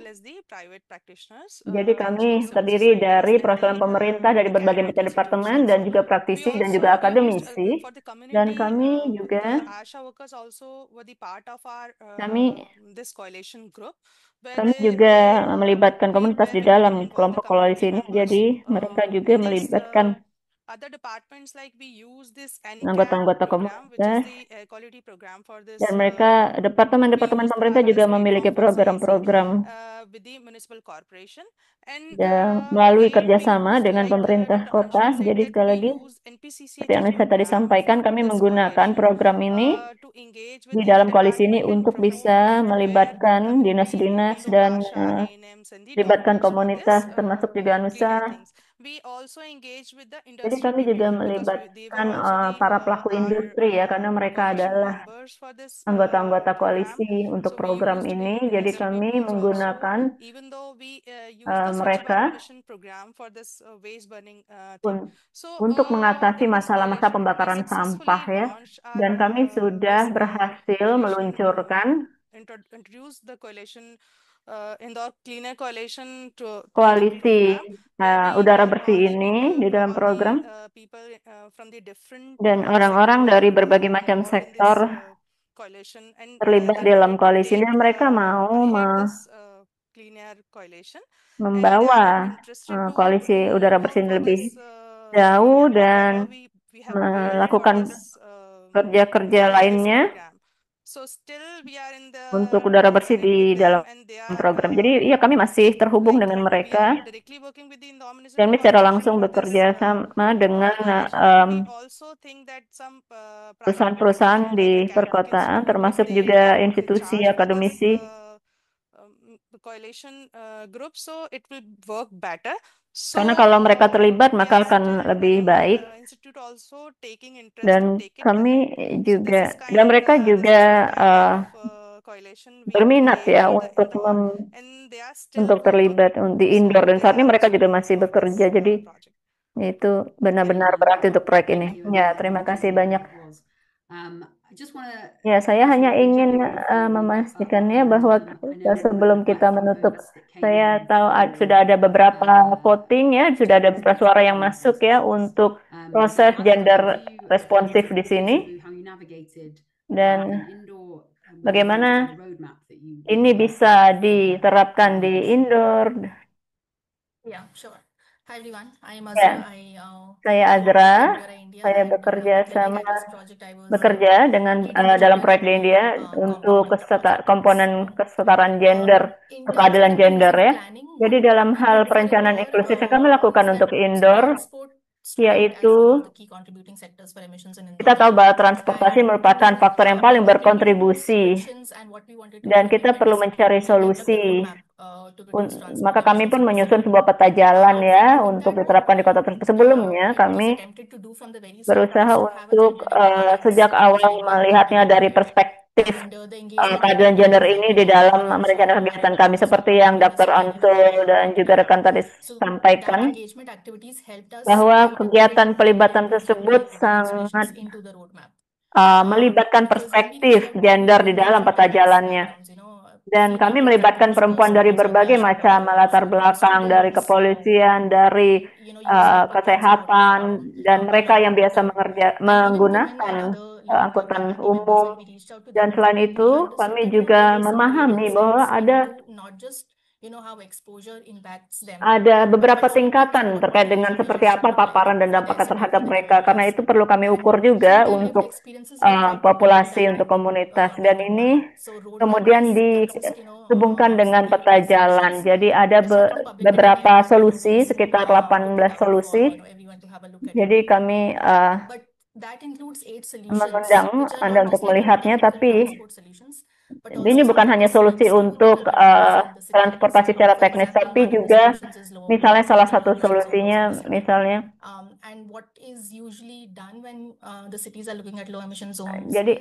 jadi kami terdiri dari perwakilan pemerintah dari berbagai macam departemen dan juga praktisi dan juga akademisi. Dan kami juga kami juga melibatkan komunitas di dalam kelompok koalisi ini. Jadi mereka juga melibatkan anggota-anggota komunitas dan mereka departemen-departemen pemerintah juga memiliki program-program dan melalui kerjasama dengan pemerintah kota. Jadi sekali lagi, seperti yang saya tadi sampaikan, kami menggunakan program ini di dalam koalisi ini untuk bisa melibatkan dinas-dinas dan melibatkan komunitas, termasuk juga Nusa. Jadi kami juga melibatkan para pelaku industri ya, karena mereka adalah anggota-anggota koalisi untuk program ini. Jadi kami menggunakan mereka untuk mengatasi masalah-masalah pembakaran sampah ya. Dan kami sudah berhasil meluncurkan koalisi udara bersih ini di dalam program dan orang-orang dari berbagai macam sektor terlibat dalam koalisi ini. Mereka mau membawa koalisi udara bersih ini lebih jauh dan melakukan kerja-kerja lainnya untuk udara bersih di dalam program. Jadi ya kami masih terhubung dengan mereka dan kami secara langsung bekerja sama dengan perusahaan-perusahaan di perkotaan, termasuk juga institusi akademisi. Karena kalau mereka terlibat maka akan lebih baik. Dan kami juga dan mereka juga berminat ya untuk terlibat di indoor dan saat ini mereka juga masih bekerja. Jadi itu benar-benar berarti untuk proyek ini. Ya, terima kasih banyak. Ya, saya hanya ingin memastikannya bahwa sebelum kita menutup, saya tahu sudah ada beberapa voting ya, sudah ada beberapa suara yang masuk ya untuk proses gender responsif di sini. Dan bagaimana ini bisa diterapkan di indoor? Yeah, sure. Hi everyone, I am Ya, Azra. I saya work Azra. in India, India, Saya and bekerja the clinic sama at this project I was bekerja dengan leading the dalam gender proyek di equity India untuk component of it. komponen kesetaraan gender, In terms of keadilan gender inclusive ya. planning, Jadi what dalam we hal did for perencanaan Indore inklusif yang kami lakukan is untuk that indoor, transport stood out as yaitu one of the key contributing sectors for emissions in kita tahu Indore. bahwa transportasi And merupakan faktor yang paling berkontribusi restrictions and what we wanted to dan kita implement perlu is mencari we developed a solusi. roadmap to reduce transport Maka kami emissions pun in the menyusun city. sebuah peta jalan What ya we did untuk that diterapkan di kota tersebut. Sebelumnya it was kami attempted to do from the very start berusaha was to have a untuk gender equity lens sejak towards awal roadmap melihatnya dari perspektif and the engagement keadilan with gender parties ini like di dalam Dr. Anshu merencanakan or kegiatan Dr. kami seperti yang Ansu Dr. was Ansul dan juga rekan tadi so that sampaikan engagement activities helped us bahwa to kegiatan integrate pelibatan these gender tersebut equity sangat considerations into the roadmap. melibatkan Because when we perspektif reached out to gender di women dalam from peta various jalannya. backgrounds, Dan kami female melibatkan activists, perempuan dari girls, berbagai ASHA macam workers, latar belakang, dari students, kepolisian, dari youth local transport, kesehatan, dan mereka yang biasa and even women menggunakan and other angkutan public members. umum. When we reached out to Dan them, selain we itu, understood kami that juga there is some memahami great bahwa insights ada into not just how exposure impacts them, beberapa also tingkatan terkait dengan seperti apa paparan dan dampaknya terhadap mereka. Karena itu perlu kami ukur juga untuk populasi, untuk komunitas. Dan ini kemudian dihubungkan dengan peta jalan. Jadi ada beberapa solusi, sekitar 18 solusi. Jadi kami mengundang Anda untuk melihatnya, tapi ini bukan hanya solusi untuk transportasi secara teknis, tapi juga misalnya salah satu solusinya misalnya jadi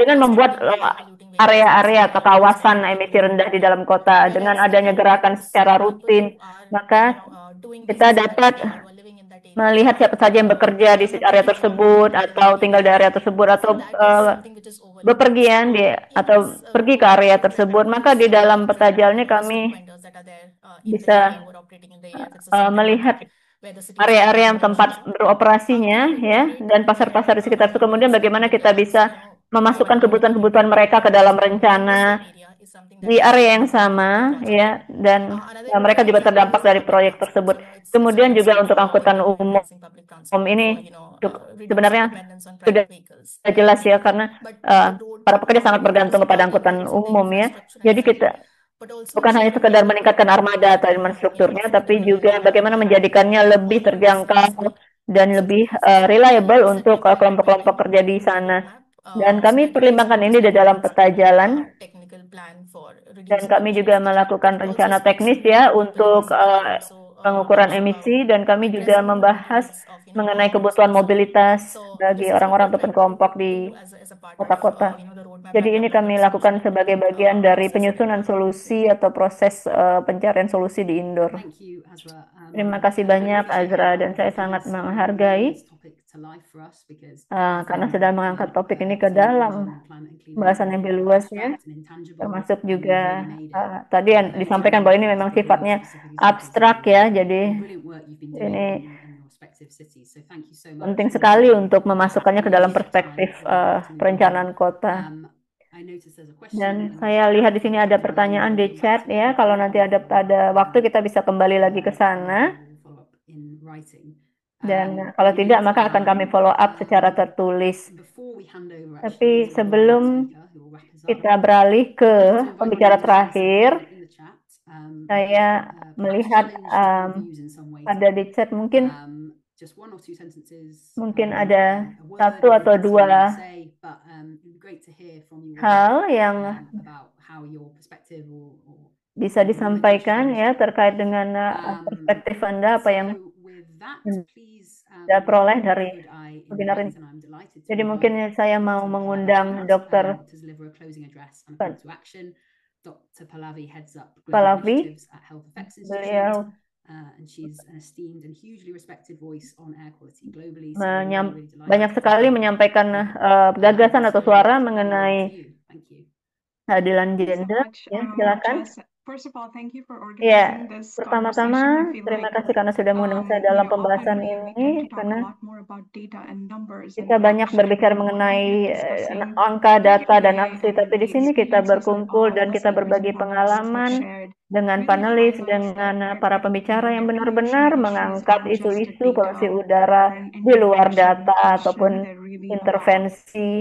dengan membuat area-area atau kawasan emisi rendah di dalam kota dengan adanya gerakan secara rutin, maka kita dapat melihat siapa saja yang bekerja di area tersebut atau tinggal di area tersebut atau bepergian atau pergi ke area tersebut. Maka di dalam peta jalannya kami bisa melihat area-area tempat beroperasinya ya dan pasar-pasar di sekitar itu. Kemudian bagaimana kita bisa memasukkan kebutuhan-kebutuhan mereka ke dalam rencana di area yang sama ya, dan mereka juga terdampak dari proyek tersebut. Kemudian juga untuk angkutan umum ini sebenarnya sudah jelas ya, karena para pekerja sangat bergantung kepada angkutan umum ya. Jadi kita bukan hanya sekedar meningkatkan armada atau infrastrukturnya, tapi juga bagaimana menjadikannya lebih terjangkau dan lebih reliable untuk kelompok-kelompok kerja di sana. Dan kami pertimbangkan ini di dalam peta jalan. Dan kami juga melakukan rencana teknis ya untuk pengukuran emisi, dan kami juga membahas mengenai kebutuhan mobilitas bagi orang-orang ataupun kelompok di kota-kota. Jadi ini kami lakukan sebagai bagian dari penyusunan solusi atau proses pencarian solusi di indoor. Terima kasih banyak Azra, dan saya sangat menghargai karena sedang mengangkat topik ini ke dalam pembahasan yang lebih luas ya, termasuk juga tadi yang disampaikan bahwa ini memang sifatnya abstrak ya, jadi ini penting sekali untuk memasukkannya ke dalam perspektif perencanaan kota. Dan saya lihat di sini ada pertanyaan di chat ya, kalau nanti ada waktu kita bisa kembali lagi ke sana. Dan kalau tidak, maka akan kami follow up secara tertulis. Tapi sebelum kita beralih ke pembicara terakhir, saya melihat ada di chat mungkin ada satu atau dua hal yang bisa disampaikan ya terkait dengan perspektif Anda, apa yang Anda peroleh dari webinar ini. Jadi mungkin saya mau mengundang Dr. Pallavi. Beliau banyak sekali menyampaikan gagasan atau suara mengenai keadilan gender. Ya, silakan. Ya, pertama-tama terima kasih karena sudah mengundang saya dalam pembahasan ini, karena kita banyak berbicara mengenai angka, data, dan aksi, tapi di sini kita berkumpul dan kita berbagi pengalaman dengan panelis, dengan para pembicara yang benar-benar mengangkat isu-isu polusi udara di luar data ataupun intervensi.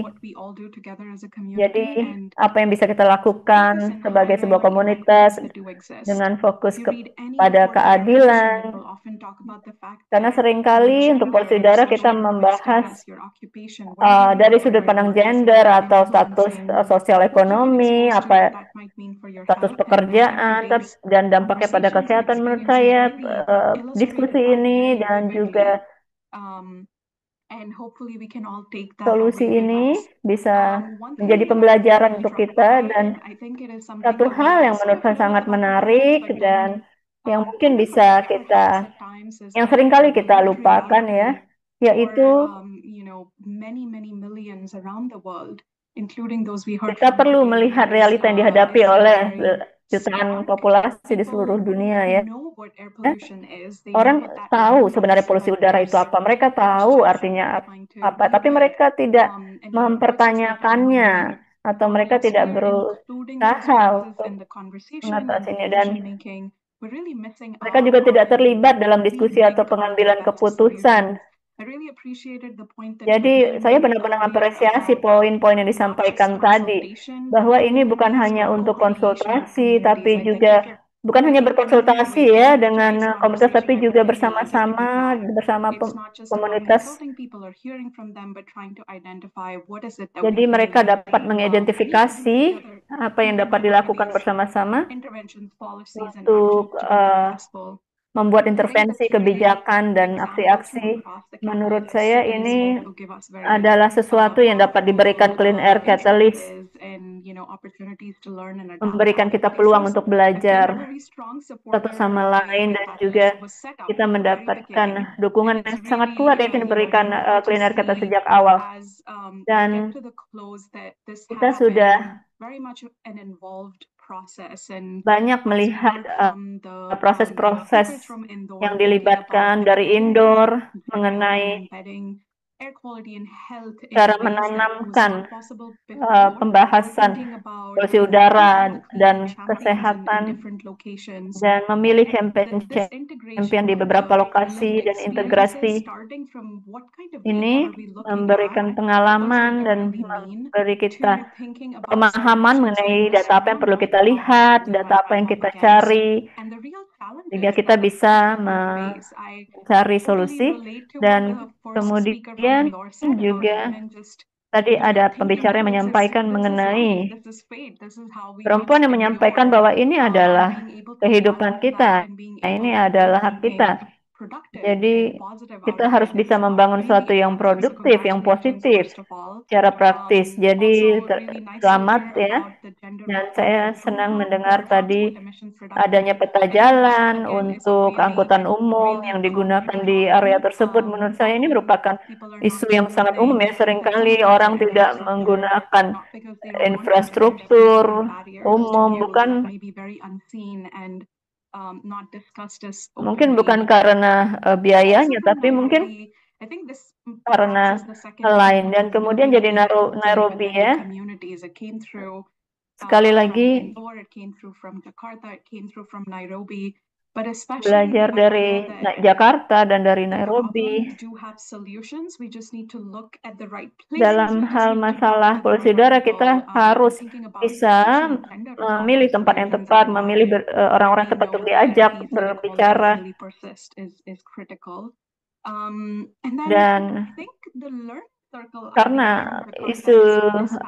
Jadi, apa yang bisa kita lakukan sebagai sebuah komunitas dengan fokus pada keadilan? Karena seringkali untuk polusi udara kita membahas dari sudut pandang gender atau status sosial ekonomi, apa status pekerjaan, dan dampaknya pada kesehatan. Menurut saya diskusi ini dan juga solusi ini bisa menjadi pembelajaran untuk kita, dan satu hal yang menurut saya sangat menarik dan yang mungkin bisa kita, yang seringkali kita lupakan ya, yaitu kita perlu melihat realita yang dihadapi oleh jutaan populasi di seluruh dunia ya. Orang tahu sebenarnya polusi udara itu apa, mereka tahu artinya apa, tapi mereka tidak mempertanyakannya atau mereka tidak berusaha untuk mengatasinya, dan mereka juga tidak terlibat dalam diskusi atau pengambilan keputusan. Jadi saya benar-benar apresiasi poin-poin yang disampaikan tadi, bahwa ini bukan hanya untuk konsultasi, tapi juga bukan hanya berkonsultasi ya dengan komunitas, tapi juga bersama-sama bersama komunitas. Jadi mereka dapat mengidentifikasi apa yang dapat dilakukan bersama-sama untuk membuat intervensi kebijakan dan aksi-aksi. Menurut saya ini adalah sesuatu yang dapat diberikan Clean Air Catalyst, memberikan kita peluang untuk belajar satu sama lain, dan juga kita mendapatkan dukungan yang sangat kuat yang diberikan Clean Air Catalyst sejak awal. Dan kita sudah banyak melihat proses-proses yang dilibatkan dari indoor mengenai cara menanamkan pembahasan polusi udara dan kesehatan, dan memilih champion di beberapa lokasi dan integrasi. Ini memberikan pengalaman dan memberi kita pemahaman mengenai data apa yang perlu kita lihat, data apa yang kita cari, sehingga kita bisa mencari solusi. Dan kemudian juga tadi ada pembicara yang menyampaikan mengenai perempuan yang menyampaikan bahwa ini adalah kehidupan kita, ini adalah hak kita. Jadi kita harus bisa membangun sesuatu yang produktif, yang positif secara praktis. Jadi selamat ya. Dan saya senang mendengar tadi adanya peta jalan untuk angkutan umum yang digunakan di area tersebut. Menurut saya ini merupakan isu yang sangat umum ya. Seringkali orang tidak menggunakan infrastruktur umum, mungkin bukan karena biayanya, tapi mungkin karena hal lain. Dan kemudian jadi Nairobi ya. Sekali lagi, belajar dari Jakarta dan dari Nairobi. Dalam hal masalah polusi udara, kita harus bisa memilih tempat yang tepat, memilih orang-orang tepat untuk diajak berbicara. Dan karena isu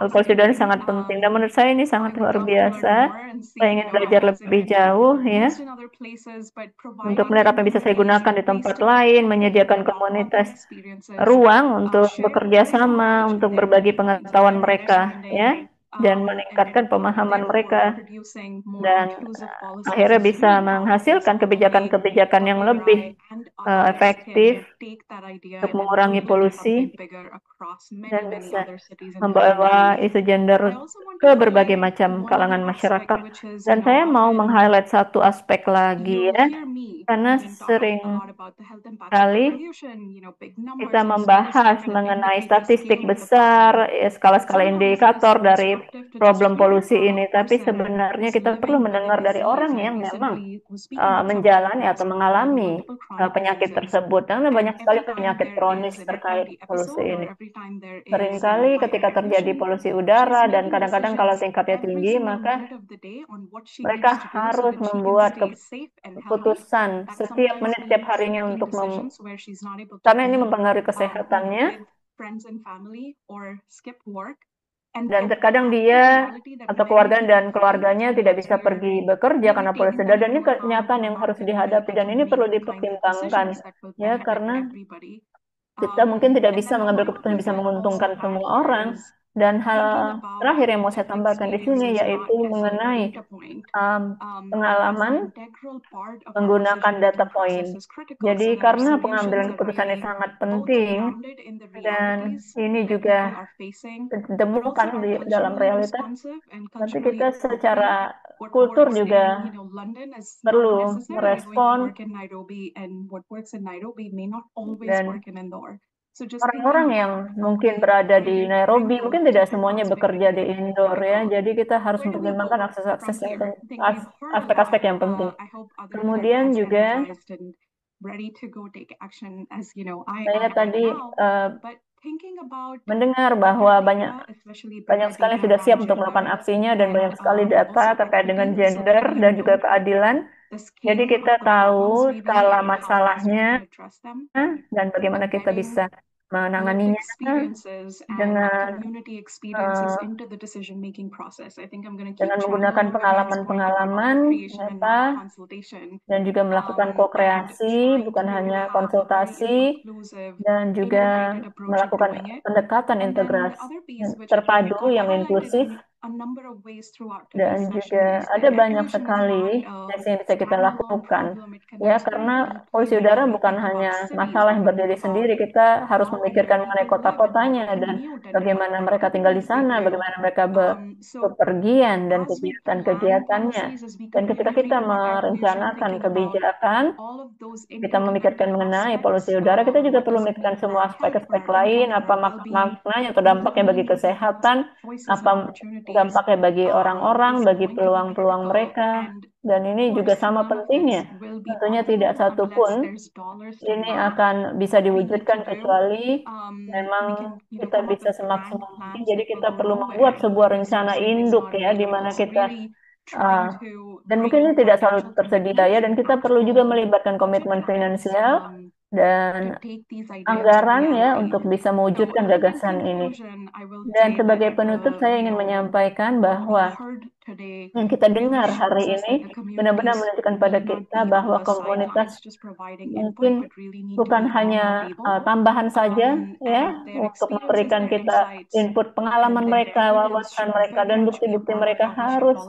polusi udara sangat penting, dan menurut saya ini sangat luar biasa. Saya ingin belajar lebih jauh ya, untuk melihat apa yang bisa saya gunakan di tempat lain, menyediakan komunitas ruang untuk bekerja sama, untuk berbagi pengetahuan mereka ya, dan meningkatkan pemahaman mereka, dan akhirnya bisa menghasilkan kebijakan-kebijakan yang lebih efektif untuk mengurangi polusi dan bisa membawa isu gender ke berbagai macam kalangan masyarakat. Dan saya mau meng-highlight satu aspek lagi ya, karena sering kali kita membahas mengenai statistik besar, skala-skala indikator dari problem polusi ini, tapi sebenarnya kita perlu mendengar dari orang yang memang menjalani atau mengalami penyakit tersebut. Karena banyak sekali penyakit kronis terkait polusi ini. Seringkali ketika terjadi polusi udara dan kadang-kadang kalau tingkatnya tinggi, maka mereka harus membuat keputusan setiap menit, setiap harinya untuk karena ini mempengaruhi kesehatannya. Dan terkadang dia atau keluarganya tidak bisa pergi bekerja karena polusi udara, dan ini kenyataan yang harus dihadapi dan ini perlu dipertimbangkan ya, karena kita mungkin tidak bisa mengambil keputusan yang bisa menguntungkan semua orang. Dan hal terakhir yang mau saya tambahkan di sini yaitu mengenai pengalaman menggunakan data point. Jadi karena pengambilan keputusan ini sangat penting dan ini juga ditemukan di dalam realitas, tapi kita secara kultur juga perlu merespon, dan orang-orang yang mungkin berada di Nairobi mungkin tidak semuanya bekerja di indoor ya, jadi kita harus mempertimbangkan aspek-aspek yang penting. Kemudian juga saya tadi mendengar bahwa banyak sekali yang sudah siap untuk melakukan aksinya dan banyak sekali data terkait dengan gender dan juga keadilan. Jadi kita tahu skala masalahnya dan bagaimana kita bisa menanganinya dengan menggunakan pengalaman-pengalaman nyata dan juga melakukan ko-kreasi, bukan hanya konsultasi, dan juga melakukan pendekatan integrasi terpadu yang inklusif. Dan juga ada banyak sekali yang bisa kita lakukan ya, karena polusi udara bukan hanya masalah yang berdiri sendiri, kita harus memikirkan mengenai kota-kotanya dan bagaimana mereka tinggal di sana, bagaimana mereka bepergian dan kegiatan-kegiatannya. Dan ketika kita merencanakan kebijakan, kita memikirkan mengenai polusi udara, kita juga perlu memikirkan semua aspek-aspek lain, apa maknanya atau dampaknya bagi kesehatan, apa dampaknya bagi orang-orang, bagi peluang-peluang mereka. Dan ini juga sama pentingnya. Tentunya tidak satu pun ini akan bisa diwujudkan kecuali memang kita bisa semaksimal mungkin. Jadi kita perlu membuat sebuah rencana induk ya, di mana kita dan mungkin ini tidak selalu tersedia ya, dan kita perlu juga melibatkan komitmen finansial dan anggaran ya untuk bisa mewujudkan gagasan ini. Dan sebagai penutup saya ingin menyampaikan bahwa yang kita dengar hari ini benar-benar menunjukkan pada kita bahwa komunitas mungkin bukan hanya tambahan saja ya untuk memberikan kita input pengalaman mereka, wawasan mereka, dan bukti-bukti mereka harus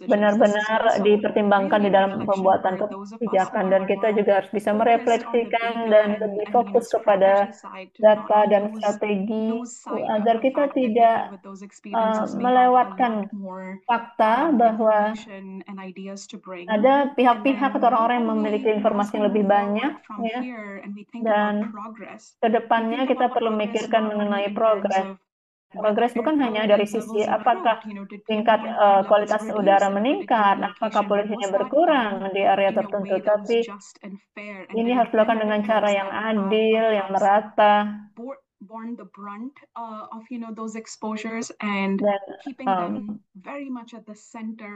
benar-benar dipertimbangkan di dalam pembuatan kebijakan, dan kita juga harus bisa merefleksikan dan lebih fokus kepada data dan strategi agar kita tidak melewatkan fakta bahwa ada pihak-pihak atau orang-orang yang memiliki informasi yang lebih banyak ya, dan kedepannya kita perlu memikirkan mengenai progres bukan hanya dari sisi apakah tingkat kualitas udara meningkat, apakah polusinya berkurang di area tertentu, tapi ini harus dilakukan dengan cara yang adil, yang merata,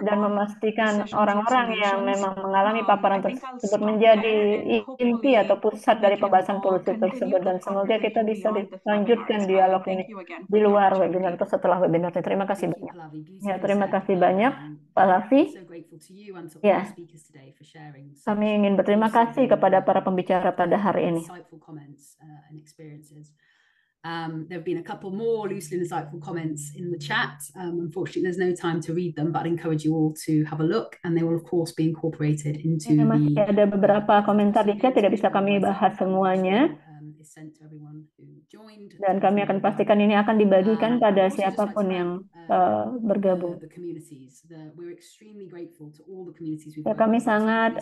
dan memastikan orang-orang yang memang mengalami paparan tersebut menjadi inti atau pusat dari pembahasan polusi tersebut. Dan semoga kita bisa dilanjutkan dialog ini di luar webinar atau setelah webinar. Terima kasih banyak. Ya, terima kasih banyak Pak Lavi. Ya, kami ingin berterima kasih kepada para pembicara pada hari ini. There have been a couple more loosely insightful comments in the chat. Unfortunately, there's no time to read them, but I encourage you all to have a look, and they will, of course, be incorporated into masih ada beberapa komentar di chat, tidak bisa kami bahas semuanya. Dan kami akan pastikan ini akan dibagikan pada siapapun yang bergabung. Ya, kami sangat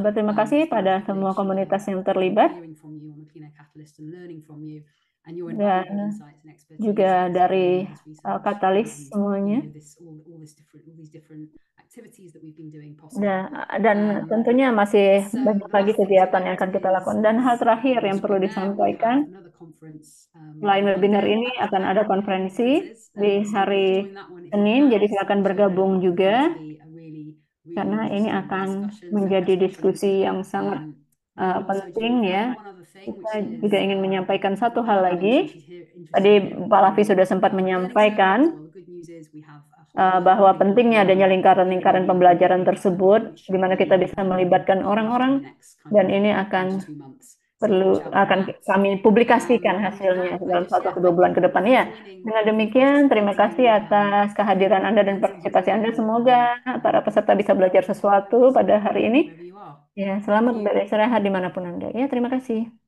berterima kasih pada semua komunitas yang terlibat. and your dan invaluable insights and expertise juga dari supporting this research Katalis and semuanya. all these different activities that we've been doing Dan, possible. dan tentunya masih So banyak the lagi last thing to kegiatan yang note akan kita lakukan. Dan hal is terakhir on the yang perlu screen there we have disampaikan, another conference selain on webinar Monday ini back to akan back ada konferensi conferences. di So hari join that one if you Senin, can. jadi It's silakan also bergabung juga looking to be a really karena ini interesting akan discussions and menjadi discussions. diskusi yang sangat We will also penting ya. one other thing, Kita which juga is ingin menyampaikan satu hal Ella lagi. mentioned she's Tadi interested in Pak Lavi sudah sempat learning circles. menyampaikan Well, the good news is we have a whole bahwa link pentingnya adanya in lingkaran-lingkaran the pembelajaran link, tersebut, which di mana we kita bisa will melibatkan publish in orang-orang, the next dan kind of ini 1 akan to 2 months. So watch out for akan that. kami publikasikan With hasilnya that, I dalam just 1 ke 2 thank bulan you ke all depan for ya. joining. Dengan Thank you for demikian, terima kasih participating. atas kehadiran Anda dan Thanks everybody partisipasi Anda. for Semoga para peserta bisa belajar sesuatu pada hari ini. wherever you are. Ya, selamat Thank you. beristirahat dimanapun Anda. Ya, terima kasih.